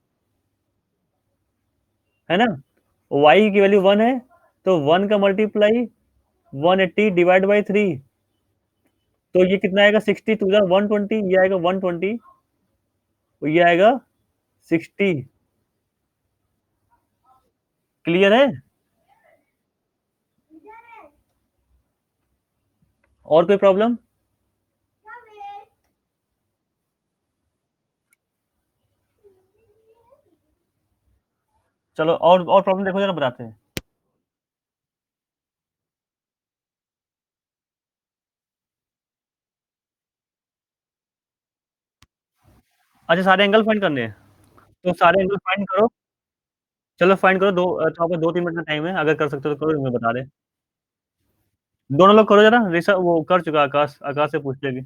है ना। वाई की वैल्यू 1 है तो 1 का मल्टीप्लाई 180 डिवाइड बाई 3, तो ये कितना आएगा, 60 टू 120, ये आएगा 120, तो ये आएगा 60। क्लियर है। और कोई प्रॉब्लम। चलो और प्रॉब्लम देखो जरा, बताते हैं। अच्छा सारे एंगल फाइंड करने हैं, तो सारे एंगल फाइंड करो। चलो फाइंड करो, तो आपको 2-3 मिनट का टाइम है, अगर कर सकते हो तो करो, मैं बता दे। दोनों लोग करो जरा, ऋषभ वो कर चुका, आकाश आकाश से पूछ लेगी।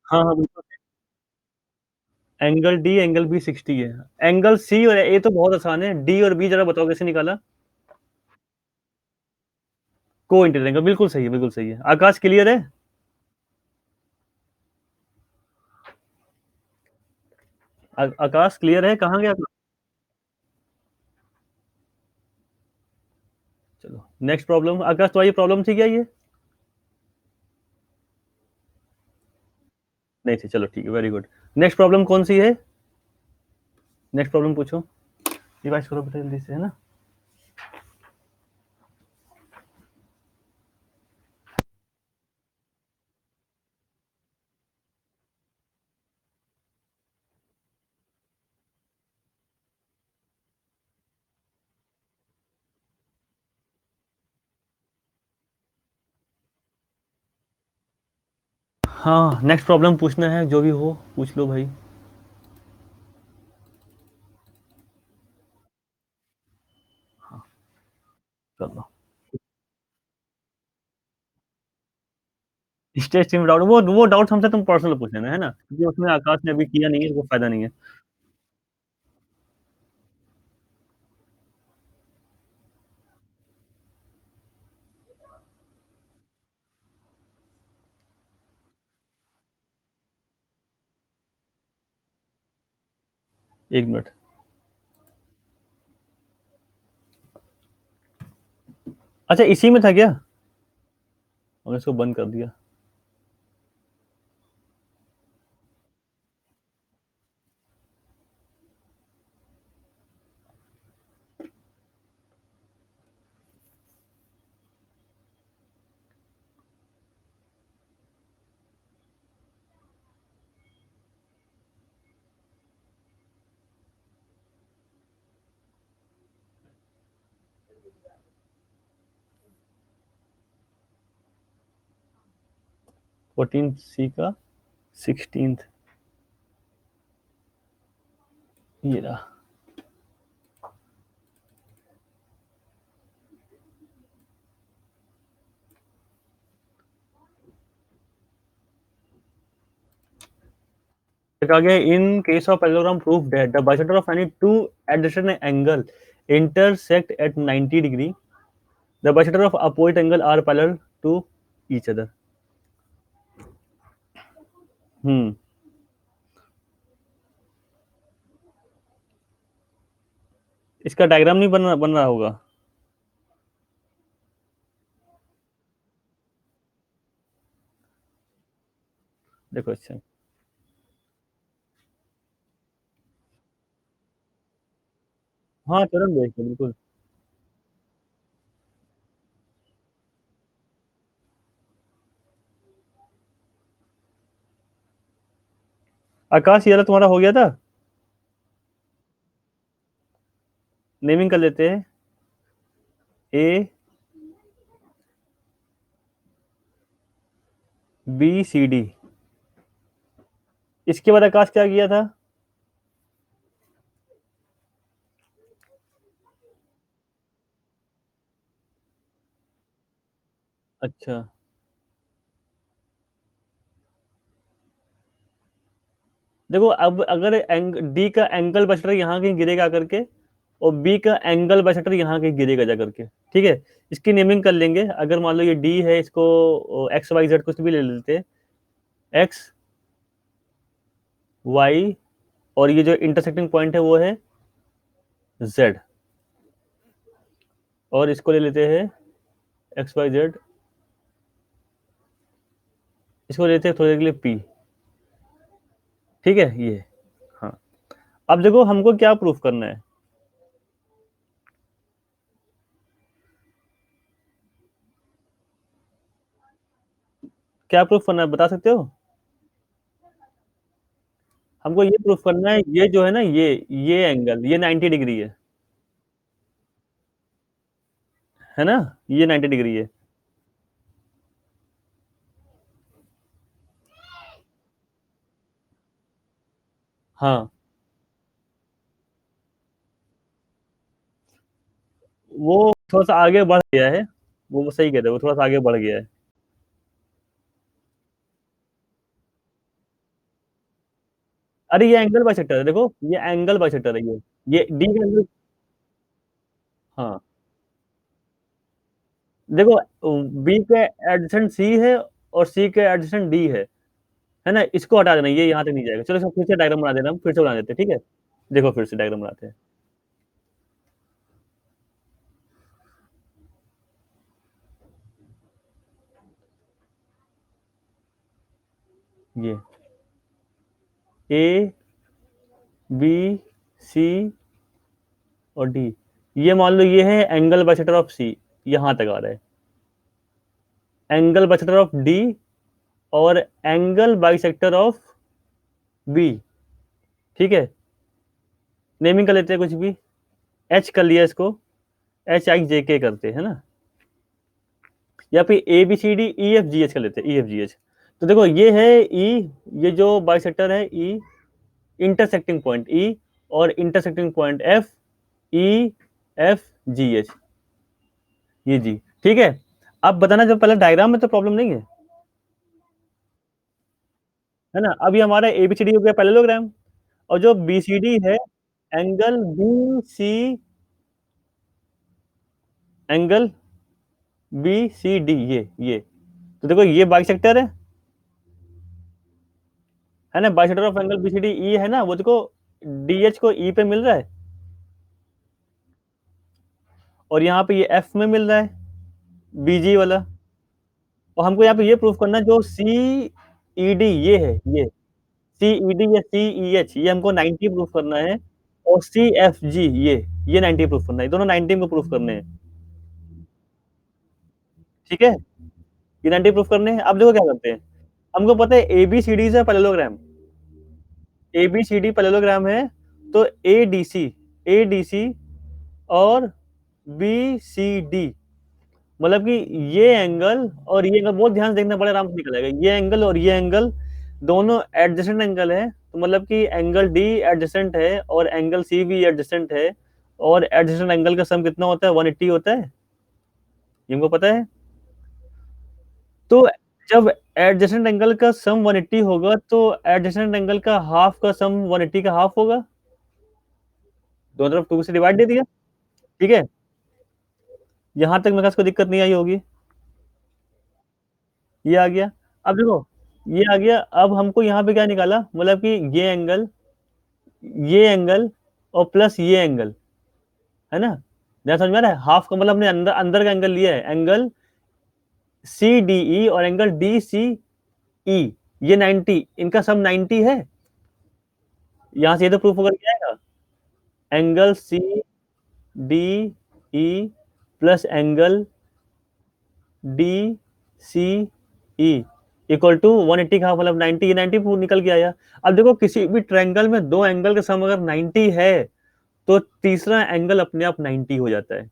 हाँ हाँ बिल्कुल। एंगल डी एंगल बी 60 है। एंगल सी और ए तो बहुत आसान है, डी और बी जरा बताओ कैसे निकाला। को इंटरएंगल, बिल्कुल सही है, बिल्कुल सही है। आकाश क्लियर है। आकाश क्लियर है, कहाँ गया। चलो नेक्स्ट प्रॉब्लम। आकाश तो ये प्रॉब्लम थी क्या ये, नहीं थी, चलो ठीक है, वेरी गुड। नेक्स्ट प्रॉब्लम कौन सी है, नेक्स्ट प्रॉब्लम पूछो। रिवाइज करो बेटा जल्दी से, है ना। हाँ, नेक्स्ट प्रॉब्लम पूछना है, जो भी हो पूछ लो भाई। चलो, स्टेट स्ट्रीम डाउट, वो डाउट हमसे तुम पर्सनल पूछ लेना, है ना, क्योंकि उसमें आकाश ने अभी किया नहीं है, वो फायदा नहीं है। एक मिनट। अच्छा, इसी में था क्या? हमने इसको बंद कर दिया। फोर्टीन सी का 16th, ये रहा। कहा गया, in case of parallelogram proof that the bisector of any two adjacent angle intersect at 90 degree, the bisection of opposite angle are parallel to each other। हम्म। इसका डायग्राम नहीं बन रहा होगा। देखो, अच्छा। हाँ, तुरंत देखो, बिल्कुल। आकाश, ये वाला तुम्हारा हो गया था। नेमिंग कर लेते हैं। A B C D. इसके बाद आकाश क्या किया था? अच्छा, देखो, अब अगर डी का एंगल बचटर यहाँ कहीं गिरेगा करके, और बी का एंगल बचटर यहाँ कहीं गिरेगा जा करके, ठीक है। इसकी नेमिंग कर लेंगे। अगर मान लो ये डी है, इसको एक्स वाई जेड कुछ भी ले लेते हैं। एक्स वाई, और ये जो इंटरसेक्टिंग पॉइंट है वो है जेड, और इसको ले लेते हैं एक्स वाई जेड, इसको लेते हैं थोड़ी देर के लिए पी। ठीक है, ये। हाँ, अब देखो हमको क्या प्रूफ करना है। क्या प्रूफ करना है, बता सकते हो? हमको ये प्रूफ करना है, ये जो है ना, ये एंगल, ये 90 डिग्री है ना, ये 90 डिग्री है। हाँ, वो थोड़ा सा आगे बढ़ गया है। वो सही कहते हैं, वो थोड़ा सा आगे बढ़ गया है। अरे, ये एंगल बाइसेक्टर है, देखो, ये एंगल बाइसेक्टर है, ये डी का एंगल। हाँ, देखो, बी का एडजेसेंट सी है, और सी का एडजेसेंट डी है ना, इसको हटा देना, ये यहाँ तक नहीं जाएगा। चलो, सब फिर से डायग्राम बना देना, हम फिर से बना देते हैं, ठीक है। देखो, फिर से डायग्राम बनाते हैं। ये ए बी सी और डी, ये मान लो ये है एंगल बाइसेक्टर ऑफ सी, यहां तक आ रहा है। एंगल बाइसेक्टर ऑफ डी, और एंगल बाइसेक्टर ऑफ बी, ठीक है। नेमिंग कर लेते हैं कुछ भी। एच कर लिया इसको, एच आई जे के करते हैं ना, या फिर A B C D E F G H कर लेते हैं, ई एफ जी एच। तो देखो ये है ई, ये जो बाइसेक्टर है ई, इंटरसेक्टिंग पॉइंट ई, और इंटरसेक्टिंग पॉइंट एफ, ई एफ जी एच, ये जी। ठीक है, अब बताना, जब पहले डायग्राम में तो प्रॉब्लम नहीं है ना। अब ये हमारा एबीसीडी हो गया पैरेललोग्राम, और जो बीसीडी है, angle B C, angle B C D, ये तो देखो ये बाइसेक्टर है ना, bisector of angle BCD E है ना, वो देखो डीएच को ई पे मिल रहा है, और यहाँ पे ये एफ में मिल रहा है, बीजी वाला। और हमको यहाँ पे ये प्रूफ करना है, जो सी ई डी ये है, ये सी ई डी या सी ई एच, ये हमको 90 प्रूफ करना है, और सी एफ जी ये 90 प्रूफ करना है, दोनों 90 को प्रूफ करने हैं। ठीक है, ये 90 प्रूफ करने हैं। अब देखो क्या करते हैं, हमको पता है एबीसीडी है पैरेललोग्राम, एबीसीडी पैरेललोग्राम है, तो एडीसी, एडीसी और बी सी डी, मतलब कि ये एंगल और ये एंगल, बहुत ध्यान से देखना, बड़े आराम से निकल आएगा, ये एंगल और ये एंगल दोनों एडजेसेंट एंगल है, तो मतलब कि एंगल डी एडजेसेंट है और एंगल सी भी एडजेसेंट है, और एडजेसेंट एंगल का सम कितना होता है, 180 होता है, ये हमको पता है। तो जब एडजेसेंट एंगल का सम 180 होगा, तो एडजेसेंट एंगल का हाफ का सम 180 का हाफ होगा, दोनों तरफ 2 से डिवाइड दे दिया। ठीक है, यहां तक मेरे पास कोई दिक्कत नहीं आई होगी, ये आ गया। अब देखो, ये आ गया, अब हमको यहाँ पे क्या निकाला, मतलब कि ये एंगल और प्लस ये एंगल, है ना, ध्यान समझ में आ रहा है, हाफ का मतलब हमने अंदर अंदर का एंगल लिया है, एंगल सी डी ई और एंगल डी सी ई, ये 90, इनका सम 90 है, यहां से ये तो प्रूफ होकर क्या आएगा, angle C D E plus angle D C E equal to 180 का मतलब 90, ये 90 निकल के आया। अब देखो, किसी भी ट्रायंगल में दो एंगल का सम अगर 90 है, तो तीसरा एंगल अपने आप 90 हो जाता है।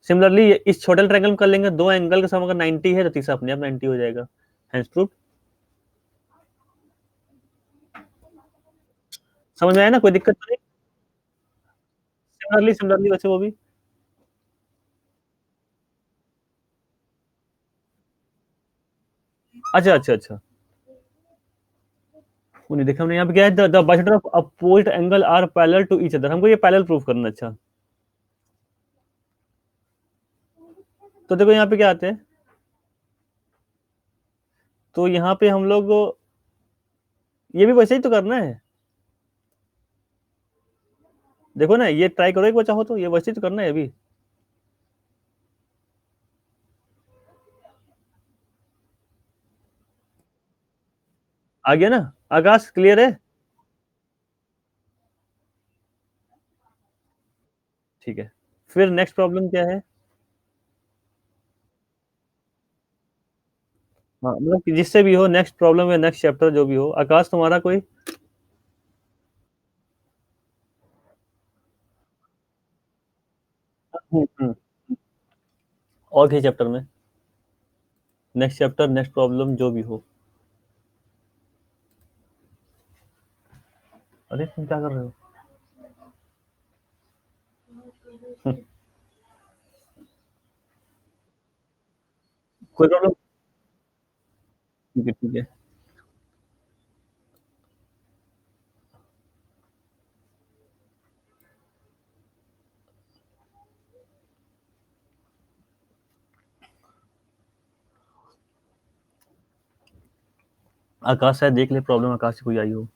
सिमिलरली इस छोटे ट्रायंगल में कर लेंगे, दो एंगल का सम अगर 90 है, तो तीसरा अपने आप 90 हो जाएगा, हेंस प्रूफ। समझ में आया ना, कोई दिक्कत तो नहीं। सिमिलरली सिमिलरली वैसे वो भी, अच्छा अच्छा अच्छा, वो नहीं देखा हमने, यहाँ पे क्या है, the bisector of opposite angle are parallel to each other, हमको ये पैरेलल प्रूफ करना। अच्छा, तो देखो यहाँ पे क्या आते हैं, तो यहाँ पे हम लोग ये भी वैसे ही तो करना है, देखो ना, ये ट्राई करो एक बार चाहो तो, ये वैसे ही तो करना है अभी, आ गया ना, आकाश क्लियर है। ठीक है, फिर नेक्स्ट प्रॉब्लम क्या है। हाँ, मतलब कि जिससे भी हो, नेक्स्ट प्रॉब्लम या नेक्स्ट चैप्टर जो भी हो, आकाश तुम्हारा कोई। और किसी चैप्टर में, नेक्स्ट चैप्टर नेक्स्ट प्रॉब्लम जो भी हो। अरे तुम क्या कर रहे हो। कोई प्रॉब्लम, ठीक है ठीक है। आकाश शायद देख ले, प्रॉब्लम आकाश से कोई आई हो।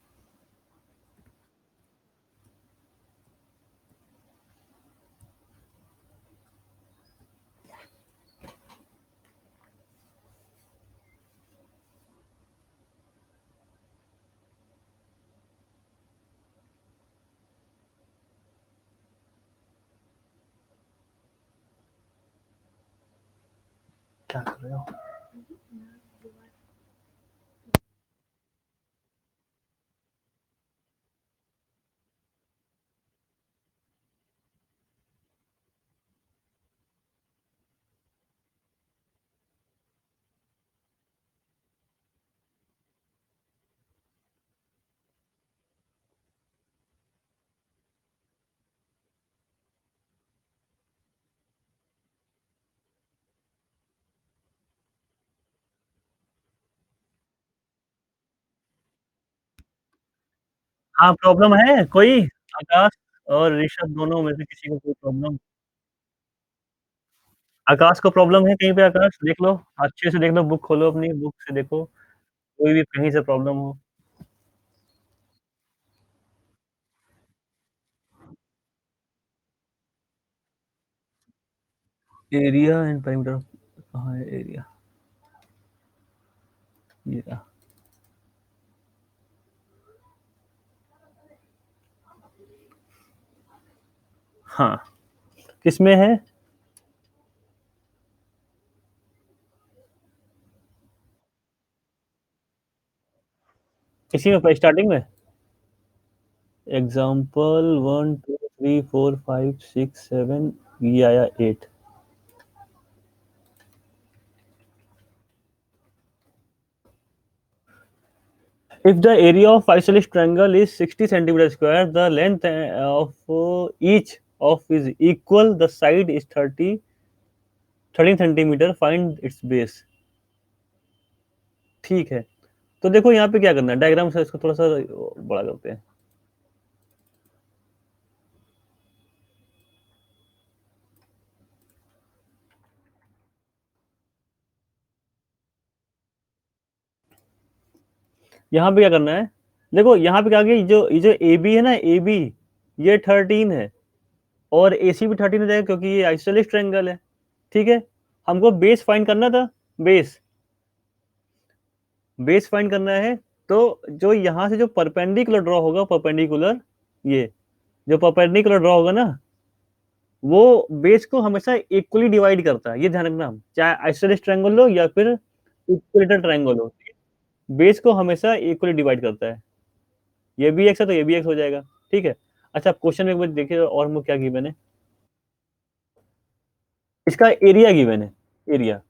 क्या कर रहे हो। हाँ, प्रॉब्लम है कोई? आकाश और ऋषभ दोनों में से किसी को कोई प्रॉब्लम? आकाश को प्रॉब्लम है कहीं पे आकाश? देख लो, अच्छे से देख लो, बुक खोलो अपनी, बुक से देखो, कोई भी कहीं से प्रॉब्लम हो। एरिया एंड पेरीमीटर, कहाँ है एरिया? ये रहा। हाँ, किसमें है? इसी में स्टार्टिंग में? एग्जाम्पल 1 2 3 4 5 6 7, ये आया 8। If the area of isosceles triangle is 60 centimeter square, the length of each of is equal. The side is 13 centimeter. Find its base. ठीक है, तो देखो यहाँ पे क्या करना है, डायग्राम से इसको थोड़ा सा बड़ा करते हैं। यहाँ पे क्या करना है, देखो यहाँ पे क्या गया, ये जो ए बी है ना, ए बी, ये 13 है, और ए सी भी 13 हो जाएगा क्योंकि ये आइसोसेलेस ट्रायंगल है। ठीक है, हमको बेस फाइंड करना था, बेस बेस फाइंड करना है। तो जो यहाँ से जो परपेंडिकुलर ड्रॉ होगा, परपेंडिकुलर, ये जो परपेंडिकुलर ड्रॉ होगा ना, वो बेस को हमेशा इक्वली डिवाइड करता है, ये ध्यान रखना, चाहे आइसोसेलेस ट्रायंगल हो या फिर इक्विलेटरल ट्रायंगल हो, बेस को हमेशा इक्वली डिवाइड करता है। ये भी एक्स है तो ये भी एक्स हो जाएगा। ठीक है, अच्छा क्वेश्चन में एक बार देखिए और वो क्या गिवन है, इसका एरिया गिवन है, एरिया,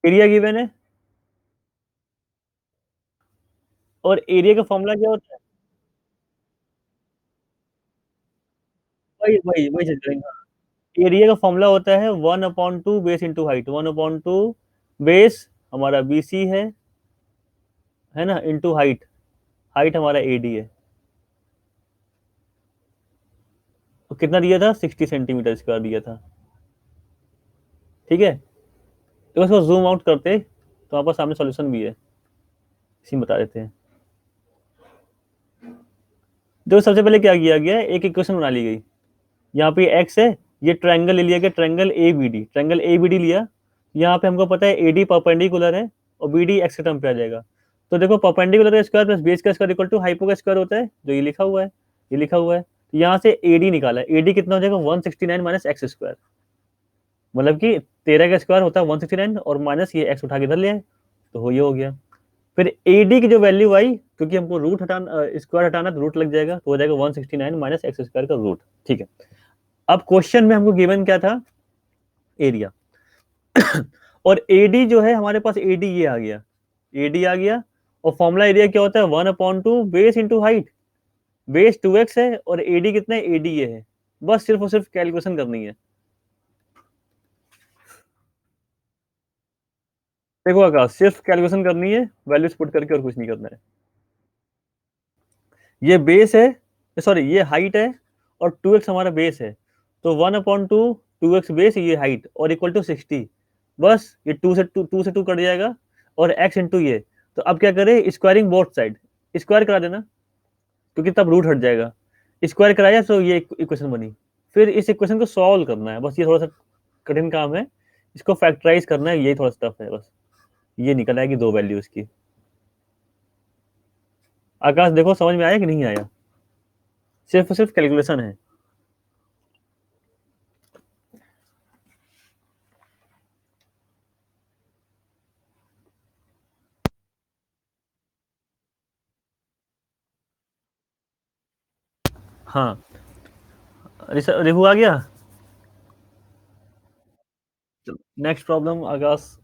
एरिया गिवन है, और एरिया का फॉर्मूला क्या होता है? वही वही वही चीज करेंगे। एरिया का फॉर्मूला होता है 1/2 बेस इंटू हाइट, 1/2 बेस हमारा बीसी है ना, इंटू हाइट, हाइट हमारा एडी है। तो कितना दिया था, 60 सेंटीमीटर स्क्वायर दिया था। ठीक है, तो इसको जूम आउट करते तो आपका सामने सॉल्यूशन भी है, इसी में बता देते हैं। देखो सबसे पहले क्या किया गया, एक इक्वेशन बना ली गई, यहाँ पे एक्स है, ये ट्रायंगल ले लिया गया, triangle A B D, triangle A B D लिया। यहाँ पे हमको पता है ए डी परपेंडिकुलर है और बी डी एक्स के टर्म पे आ जाएगा। तो देखो परपेंडिकुलर का स्क्वायर प्लस बेस का स्क्वायर इक्वल टू हाइपो का स्क्वायर होता है, जो ये लिखा हुआ है, ये लिखा हुआ है। तो यहाँ से ए डी निकाला, ए डी कितना हो जाएगा, 169 माइनस एक्स स्क्वायर, मतलब कि 13 का स्क्वायर होता है 169, और माइनस ये एक्स उठा के इधर ले आए, तो ये हो गया। फिर ए डी की जो वैल्यू आई, क्योंकि हमको रूट हटाना, स्क्वायर हटाना, तो रूट लग जाएगा, तो हो जाएगा 169 माइनस एक्स स्क्वायर का रूट। ठीक है, अब क्वेश्चन में हमको गिवन क्या था, एरिया। और एडी जो है हमारे पास, एडी ये आ गया, एडी आ गया, और फॉर्मूला एरिया क्या होता है, 1/2 base into height, base 2x है और एडी कितना है, एडी ये है। बस सिर्फ और सिर्फ कैलकुलेशन करनी है। देखो आकाश, सिर्फ कैलकुलेशन करनी है, वैल्यूज पुट करके, और कुछ नहीं करना है। ये बेस है, सॉरी ये हाइट है, और 2x हमारा बेस है, तो 1/2 2x बेस, ये हाइट, और इक्वल टू 60। बस ये टू से टू कट जाएगा, और x इंटू ये। तो अब क्या करें, स्क्वायरिंग बोथ साइड, स्क्वायर करा देना, क्योंकि तब रूट हट जाएगा। स्क्वायर कराया तो ये इक्वेशन बनी। फिर इस इक्वेशन को सॉल्व करना है, बस ये थोड़ा सा कठिन काम है, इसको फैक्टराइज करना है, यही थोड़ा सा टफ है बस। ये निकल आएगी दो वैल्यू इसकी। आकाश देखो समझ में आया कि नहीं आया, सिर्फ और सिर्फ कैलकुलेशन है। हाँ, रिहू आ गया। नेक्स्ट प्रॉब्लम आकाश।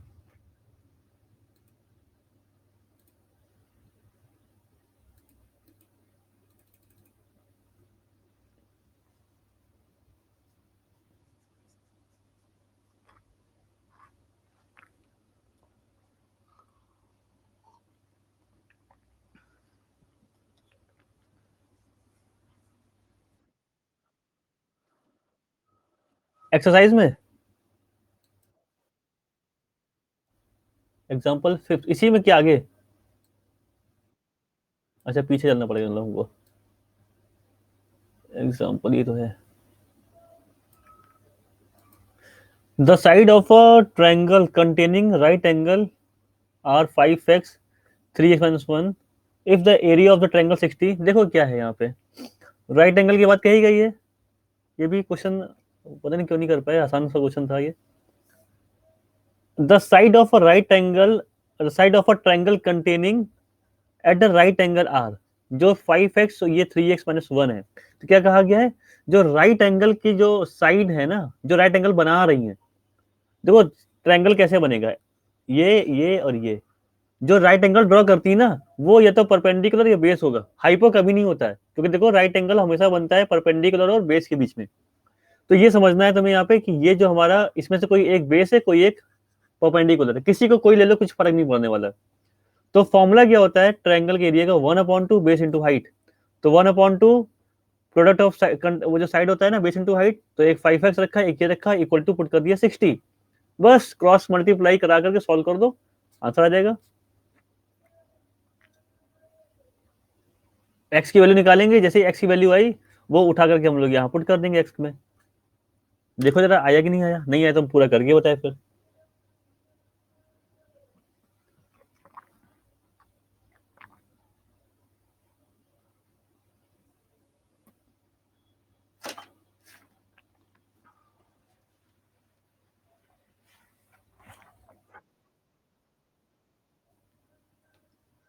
एक्सरसाइज में एग्जांपल फिफ्थ, इसी में क्या आगे? अच्छा पीछे चलना पड़ेगा इन लोगों को। एग्जांपल ये तो है, the side of a triangle containing right angle are 5x 3x-1 if the area of the triangle 60। देखो क्या है यहाँ पे, राइट एंगल की बात कही गई है। ये भी क्वेश्चन पता नहीं क्यों नहीं कर पाए, आसान सा क्वेश्चन था ये। The side of a right angle, the side of a triangle containing at the right angle are, जो 5x ये 3x-1 है। तो क्या कहा गया है, जो राइट एंगल की जो साइड है ना, जो राइट एंगल बना रही है, देखो ट्रायंगल कैसे बनेगा, ये और ये जो राइट एंगल ड्रॉ करती है ना, वो या तो परपेंडिकुलर या बेस होगा, हाइपो कभी नहीं होता है, क्योंकि देखो राइट एंगल हमेशा बनता है परपेंडिकुलर और बेस के बीच में। तो ये समझना है तुम्हें यहाँ पे कि ये जो हमारा इसमें से कोई एक बेस है, कोई एक परपेंडिकुलर है, किसी को कोई ले लो, कुछ फर्क नहीं पड़ने वाला। तो फॉर्मूला क्या होता है ट्रायंगल के एरिया का, 1/2 बेस इंटू हाइट। तो 1/2 प्रोडक्ट ऑफ वो जो साइड होता है ना, बेस इंटू हाइट, तो एक 5x रखा है, एक ये रखा है, इक्वल टू पुट कर दिया 60। बस क्रॉस मल्टीप्लाई करा करके सॉल्व कर दो, आंसर आ जाएगा। एक्स की वैल्यू निकालेंगे, जैसे एक्स की वैल्यू आई वो उठा करके हम लोग यहाँ पुट कर देंगे एक्स में। देखो जरा आया कि नहीं आया, नहीं आया तो हम पूरा करके बताए फिर।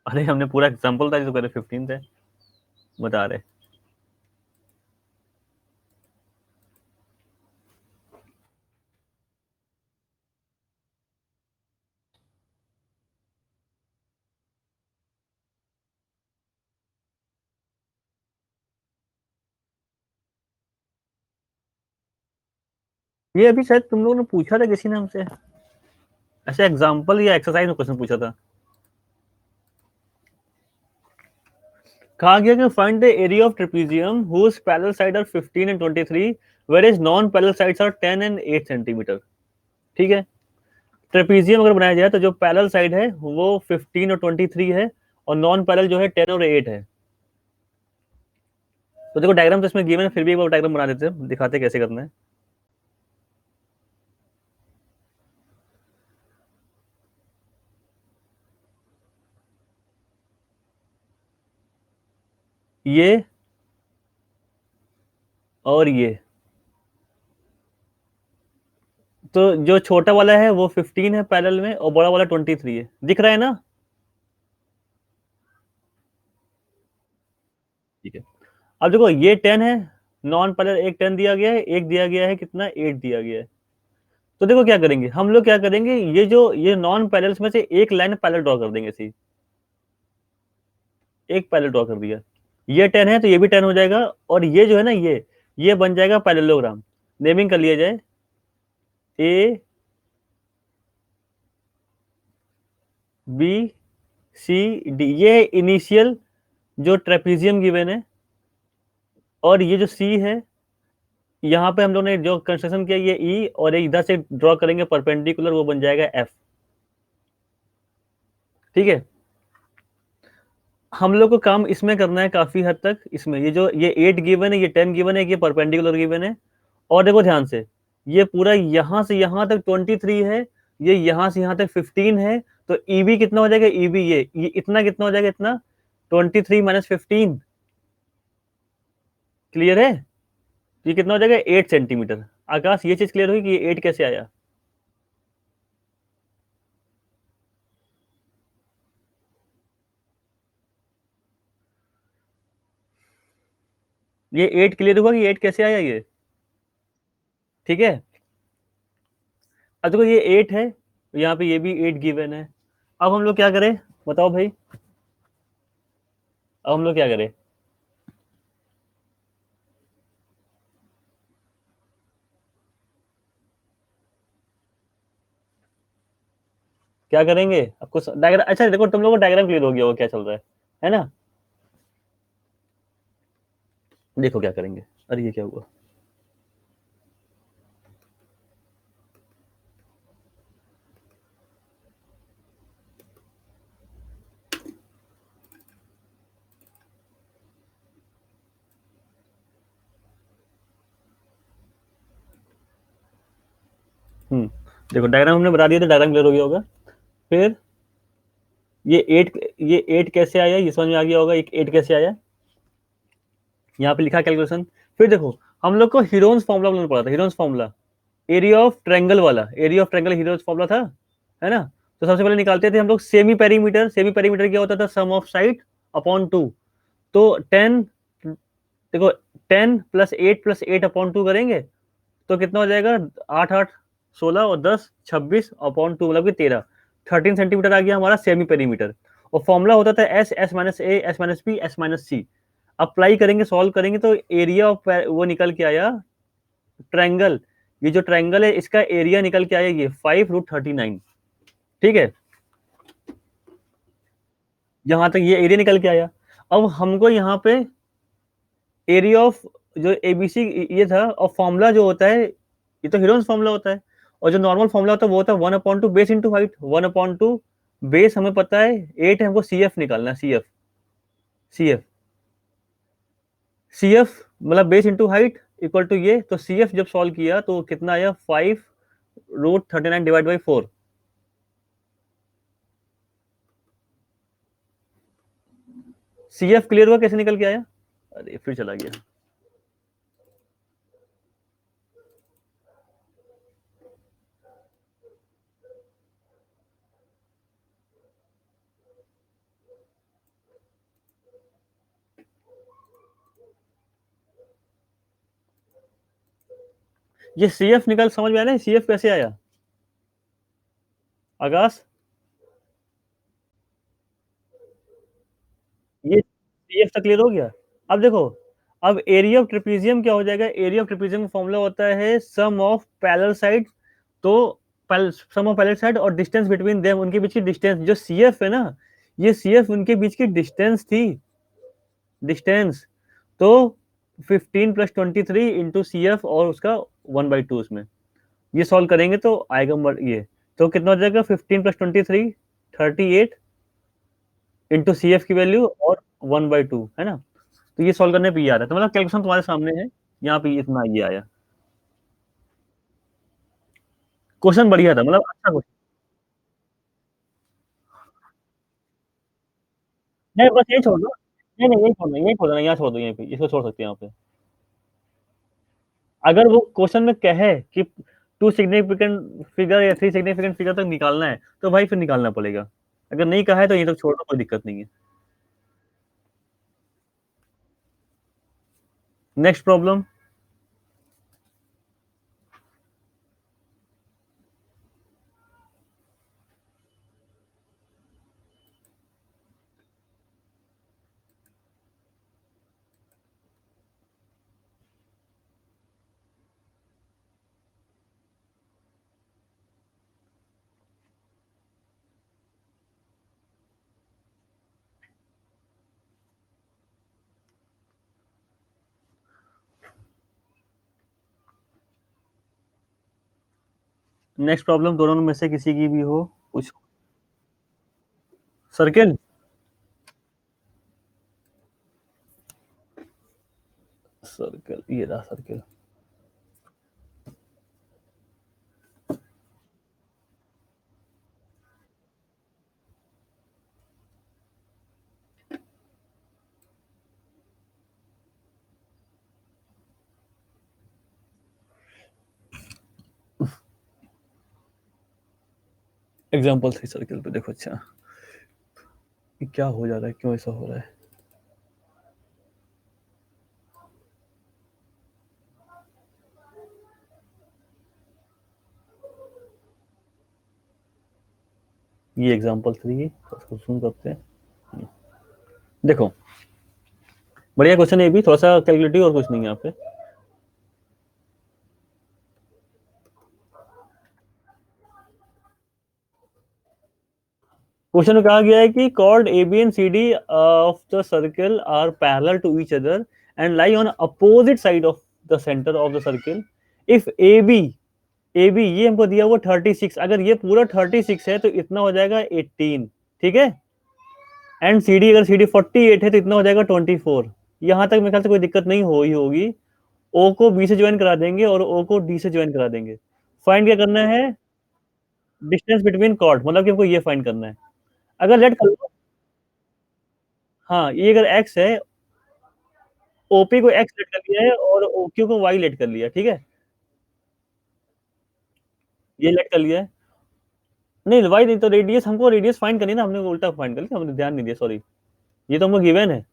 अरे हमने पूरा एग्जाम्पल था जो करे 15 थे, बता रहे। ये अभी शायद तुम लोगों ने पूछा था किसी ने हमसे, ऐसे एग्जाम्पल या एक्सरसाइज में क्वेश्चन पूछा था। कहा गया कि find the area of trapezium whose parallel side are 15 and 23 whereas non parallel sides are 10 and 8 centimetre. ठीक है, ट्रेपेजियम अगर बनाया जाए तो जो पैरेलल साइड है वो 15 और 23 है, और नॉन पैरेलल जो है 10 और 8 है। तो देखो डायग्राम तो इसमें गिवन है, फिर भी एक बार डायग्राम बना देते हैं, दिखाते कैसे करना है। ये और ये, तो जो छोटा वाला है वो 15 है पैरेलल में, और बड़ा वाला 23 है, दिख रहा है ना। ठीक है, अब देखो ये 10 है, नॉन पैरेलल एक 10 दिया गया है, एक दिया गया है कितना 8 दिया गया है। तो देखो क्या करेंगे हम लोग, क्या करेंगे, ये जो ये नॉन पैरेलल्स में से एक लाइन पैरेलल ड्रॉ कर देंगे, सी एक पैरेलल ड्रॉ कर दिया। ये 10 है तो ये भी 10 हो जाएगा, और ये जो है ना ये बन जाएगा पैरेललोग्राम। नेमिंग कर लिया जाए, ए बी सी डी, ये इनिशियल जो ट्रेपेजियम गिवन है, और ये जो सी है, यहाँ पे हम लोग ने जो कंस्ट्रक्शन किया ये ई, और इधर से ड्रॉ करेंगे परपेंडिकुलर, वो बन जाएगा एफ। ठीक है, हम लोग को काम इसमें करना है काफी हद तक, इसमें ये जो ये 8 गिवन है, ये 10 गिवन है, ये परपेंडिकुलर गिवन है। और देखो ध्यान से, ये पूरा यहां से यहां तक 23 है, ये यहां से यहां तक 15 है। तो ईबी कितना हो जाएगा, ईबी ये इतना कितना हो जाएगा, इतना 23 - 15। क्लियर है, ये कितना हो जाएगा 8 सेंटीमीटर। आकाश ये चीज क्लियर हुई कि ये 8 कैसे आया। ये 8 क्लियर हुआ कि 8 कैसे आया ये। ठीक है, अब देखो ये 8 है, यहाँ पे ये भी 8 गिवन है। अब हम लोग क्या करें, बताओ भाई, अब हम लोग क्या करें। क्या करेंगे आपको डायग्राम, अच्छा देखो तुम लोगों को डायग्राम क्लियर हो गया होगा क्या चल रहा है ना। देखो क्या करेंगे, अरे ये क्या हुआ, देखो डायग्राम हमने बता दिया, तो डायग्राम क्लियर हो गया होगा। फिर ये 8 कैसे आया, ये समझ में आ गया होगा, एक 8 कैसे आया, यहाँ पे लिखा कैलकुलेशन। फिर देखो हम लोग को हीरोन्स फॉर्मूला बनाना पड़ा था, Heron's formula, area of triangle वाला, area of triangle Heron's formula था, है ना। तो सबसे पहले निकालते थे हम लोग सेमी पेरीमीटर। सेमी पेरीमीटर क्या होता था, सम ऑफ साइड अपॉन 2। तो 10, देखो 10 + 8 + 8 अपॉन 2 करेंगे तो कितना हो जाएगा, 8 8 16 और 10 26 अपॉन 2 मतलब कि 13, 13 सेंटीमीटर आ गया हमारा सेमी पेरीमीटर। और फॉर्मूला होता था S, S minus A, S minus B, S minus C. Apply करेंगे, सॉल्व करेंगे तो एरिया ऑफ वो निकल के आया ट्रायंगल। ये जो ट्रायंगल है इसका एरिया निकल के आया ये 5√39। ठीक है, यहां तक ये एरिया निकल के आया। अब हमको यहाँ पे एरिया ऑफ जो एबीसी ये था, और फॉर्मूला जो होता है ये तो हीरोन्स फॉर्मूला होता है, और जो नॉर्मल फॉर्मूला होता है वो होता है 1/2 बेस इंटू हाइट। 1/2 बेस हमें पता है 8 है, हमको सी एफ निकालना है, C F. C F C F मतलब base into height equal to ये, तो सी एफ जब सॉल्व किया तो कितना आया, 5√39 divide by 4। C F clear हुआ कैसे निकल के आया, अरे फिर चला गया। ये सी एफ निकल समझ में आया ना, सी एफ कैसे आया आकाश, ये सी एफ तक क्लियर हो गया। अब देखो, अब एरिया ऑफ ट्रेपीजियम क्या हो जाएगा, एरिया ऑफ ट्रेपीजियम का फॉर्मूला होता है सम ऑफ पैरेलल साइड। तो सम ऑफ पैरेलल साइड और डिस्टेंस बिटवीन देम, उनके बीच की डिस्टेंस, जो सी एफ है ना, ये सी एफ उनके बीच की डिस्टेंस थी, डिस्टेंस। तो 15 + 23 इंटू सी एफ और उसका 1/2 उसमें, ये सॉल्व करेंगे तो आएगा ये, तो कितना हो जाएगा 15 + 23 38 इंटू सी एफ की वैल्यू और 1/2, है ना। तो ये सॉल्व करने पे ये आ रहा है, तो मतलब कैलकुलेशन तुम्हारे सामने है, यहाँ पे इतना ये आया। क्वेश्चन बढ़िया था, मतलब अच्छा क्वेश्चन। नहीं बस यही छोड़ दो, नहीं नहीं यही छोड़ना, यही छोड़ना, यहाँ छोड़ दो, यहीं पे इसको छोड़ सकते हैं यहाँ पे। अगर वो क्वेश्चन में कहे कि 2 सिग्निफिकेंट फिगर या 3 सिग्निफिकेंट फिगर तक निकालना है, तो भाई फिर निकालना पड़ेगा। अगर नहीं कहा है तो ये तक छोड़ दो, कोई दिक्कत नहीं है। Next problem. नेक्स्ट प्रॉब्लम दोनों में से किसी की भी हो, कुछ सर्किल। सर्किल, ये रहा सर्किल। एग्जाम्पल 3 सर्किल पे देखो, अच्छा ये क्या हो जा रहा है, क्यों ऐसा हो रहा है। ये एग्जाम्पल 3 उसको सुन करते हैं। देखो बढ़िया क्वेश्चन है, ये भी थोड़ा सा कैलकुलेटिव और कुछ नहीं है यहाँ पे। क्वेश्चन में कहा गया है कि chord A B and C D of the circle are parallel to each other and lie on opposite side of the centre of the circle. If A B ये हमको दिया हुआ 36, अगर ये पूरा 36 है तो इतना हो जाएगा 18, ठीक है। एंड सी डी, अगर सी डी 48 है तो इतना हो जाएगा 24। यहाँ तक मेरे ख्याल से कोई दिक्कत नहीं हो ही होगी। ओ को बी से ज्वाइन करा देंगे और ओ को डी से ज्वाइन करा देंगे। फाइंड क्या करना है, डिस्टेंस बिटवीन कॉर्ड, मतलब कि हमको ये फाइंड करना है। अगर लेट कर लो, हाँ ये अगर एक्स है, ओपी को एक्स लेट कर लिया है और ओक्यू को वाई लेट कर लिया, ठीक है, ये लेट कर लिया है। नहीं वाई नहीं, तो रेडियस, हमको रेडियस फाइंड करनी है ना, हमने वो उल्टा फाइंड कर लिया, हमने ध्यान नहीं दिया, सॉरी। ये तो हमको गिवन है,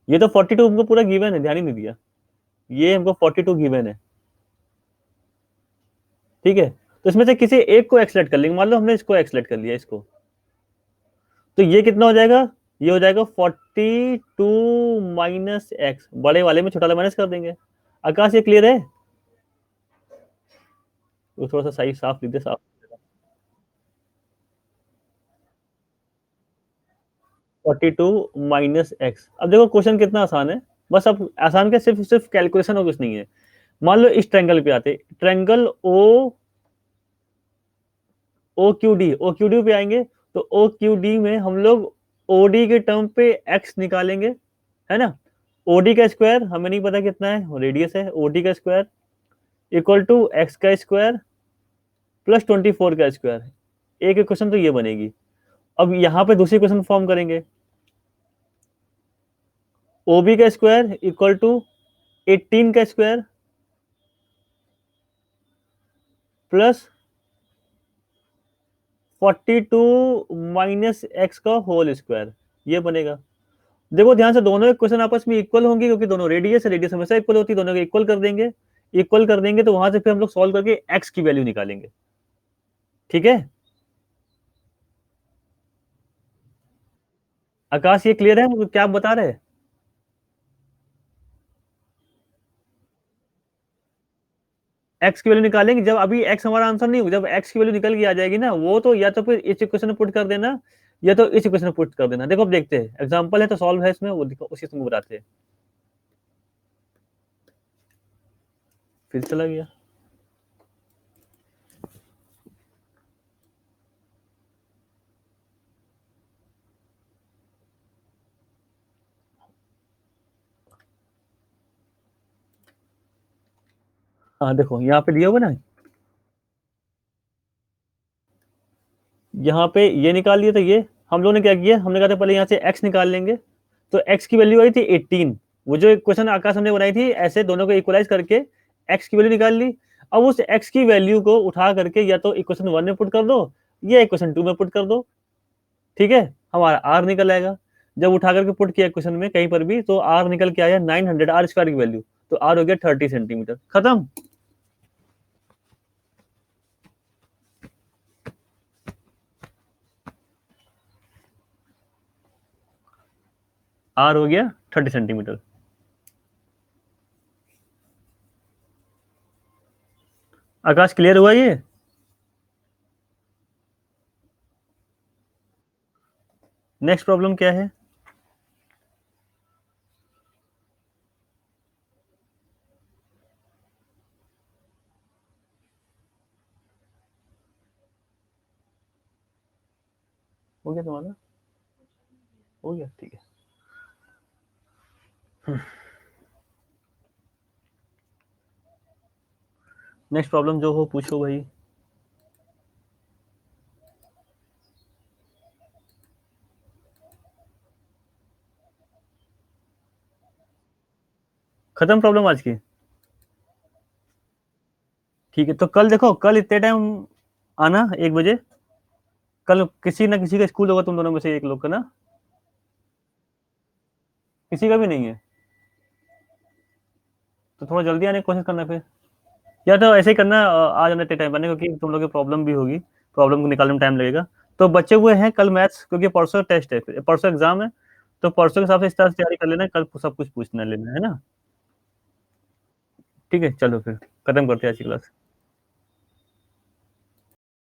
ये तो 42 हमको पूरा गिवन है, ध्यान ही नहीं दिया। ये हमको 42 गिवन है, ठीक है। तो इसमें से किसी एक को एक्सलेट कर लेंगे, मान लो हमने इसको एक्सलेट कर लिया, इसको, तो ये कितना हो जाएगा, ये हो जाएगा 42 माइनस एक्स, बड़े वाले में छोटा वाला माइनस कर देंगे। आकाश ये क्लियर है? वो थोड़ा सा सही साफ लिख दे, साफ। 42 माइनस एक्स, अब देखो क्वेश्चन कितना आसान है, बस अब आसान क्या, सिर्फ सिर्फ कैलकुलेशन और कुछ नहीं है। मान लो इस ट्रायंगल पे आते, ट्रायंगल ओ क्यू डी पे आएंगे, तो ओ क्यू डी में हम लोग ओडी के टर्म पे एक्स निकालेंगे, है ना। ओडी का स्क्वायर हमें नहीं पता कितना है, रेडियस है, ओडी का स्क्वायर इक्वल टू एक्स का स्क्वायर प्लस 24 का स्क्वायर। एक क्वेश्चन तो ये बनेगी। अब यहाँ पे दूसरी क्वेश्चन फॉर्म करेंगे, ओबी का स्क्वायर इक्वल टू 18 का स्क्वायर प्लस 42 माइनस एक्स का होल स्क्वायर, ये बनेगा। देखो ध्यान से, दोनों क्वेश्चन आपस में इक्वल होंगे, क्योंकि दोनों रेडियस है, रेडियस हमेशा इक्वल होती है, दोनों को इक्वल कर देंगे। इक्वल कर देंगे तो वहां से फिर हम लोग सॉल्व करके एक्स की वैल्यू निकालेंगे, ठीक है। आकाश ये क्लियर है क्या आप बता रहे हैं? एक्स की वैल्यू निकालेंगे जब, अभी एक्स हमारा आंसर नहीं होगा, जब एक्स की वैल्यू निकल के आ जाएगी ना, वो तो या तो फिर इस इक्वेशन में पुट कर देना, या तो इस इक्वेशन में पुट कर देना। देखो अब देखते हैं, एग्जांपल है तो सॉल्व है इसमें, वो देखो उसी से बताते हैं। फिर चला गया। हाँ देखो यहाँ पे दिया हुआ ना, यहाँ पे ये निकाल लिया, तो ये हम लोगों ने क्या किया, हमने कहा था पहले यहाँ से x निकाल लेंगे, तो x की वैल्यू आई थी 18। वो जो क्वेश्चन आकाश हमने बनाई थी, ऐसे दोनों को इक्वलाइज करके x की वैल्यू निकाल ली। अब उस x की वैल्यू को उठा करके या तो इक्वेशन 1 में पुट कर दो, या इक्वेशन 2 में पुट कर दो, ठीक है, हमारा r निकल आएगा। जब उठा करके पुट किया क्वेश्चन में कहीं पर भी, तो r निकल के आया 900, आर स्क्वायर की वैल्यू, तो r हो गया 30 सेंटीमीटर, खत्म। r हो गया 30 सेंटीमीटर। आकाश क्लियर हुआ ये? नेक्स्ट प्रॉब्लम क्या है? हो गया तुम्हारा? हो गया, ठीक है। नेक्स्ट प्रॉब्लम जो हो पूछो भाई। खत्म प्रॉब्लम आज की? ठीक है, तो कल देखो, कल इतने टाइम आना 1 बजे। कल किसी ना किसी का स्कूल होगा, तुम दोनों में से एक लोग का ना, किसी का भी नहीं है, तो थोड़ा जल्दी आने की कोशिश करना फिर, या तो ऐसे ही करना, आ जाना इतने टाइम आने, क्योंकि तुम लोग की प्रॉब्लम भी होगी, प्रॉब्लम को निकालने में टाइम लगेगा। तो बच्चे हुए हैं कल मैथ्स, क्योंकि परसों टेस्ट है, परसों एग्जाम है, तो परसों के हिसाब से इस तरह से तैयारी कर लेना, कल सब कुछ पूछना लेना है ना। ठीक है, चलो फिर खत्म करते हैं आज की क्लास।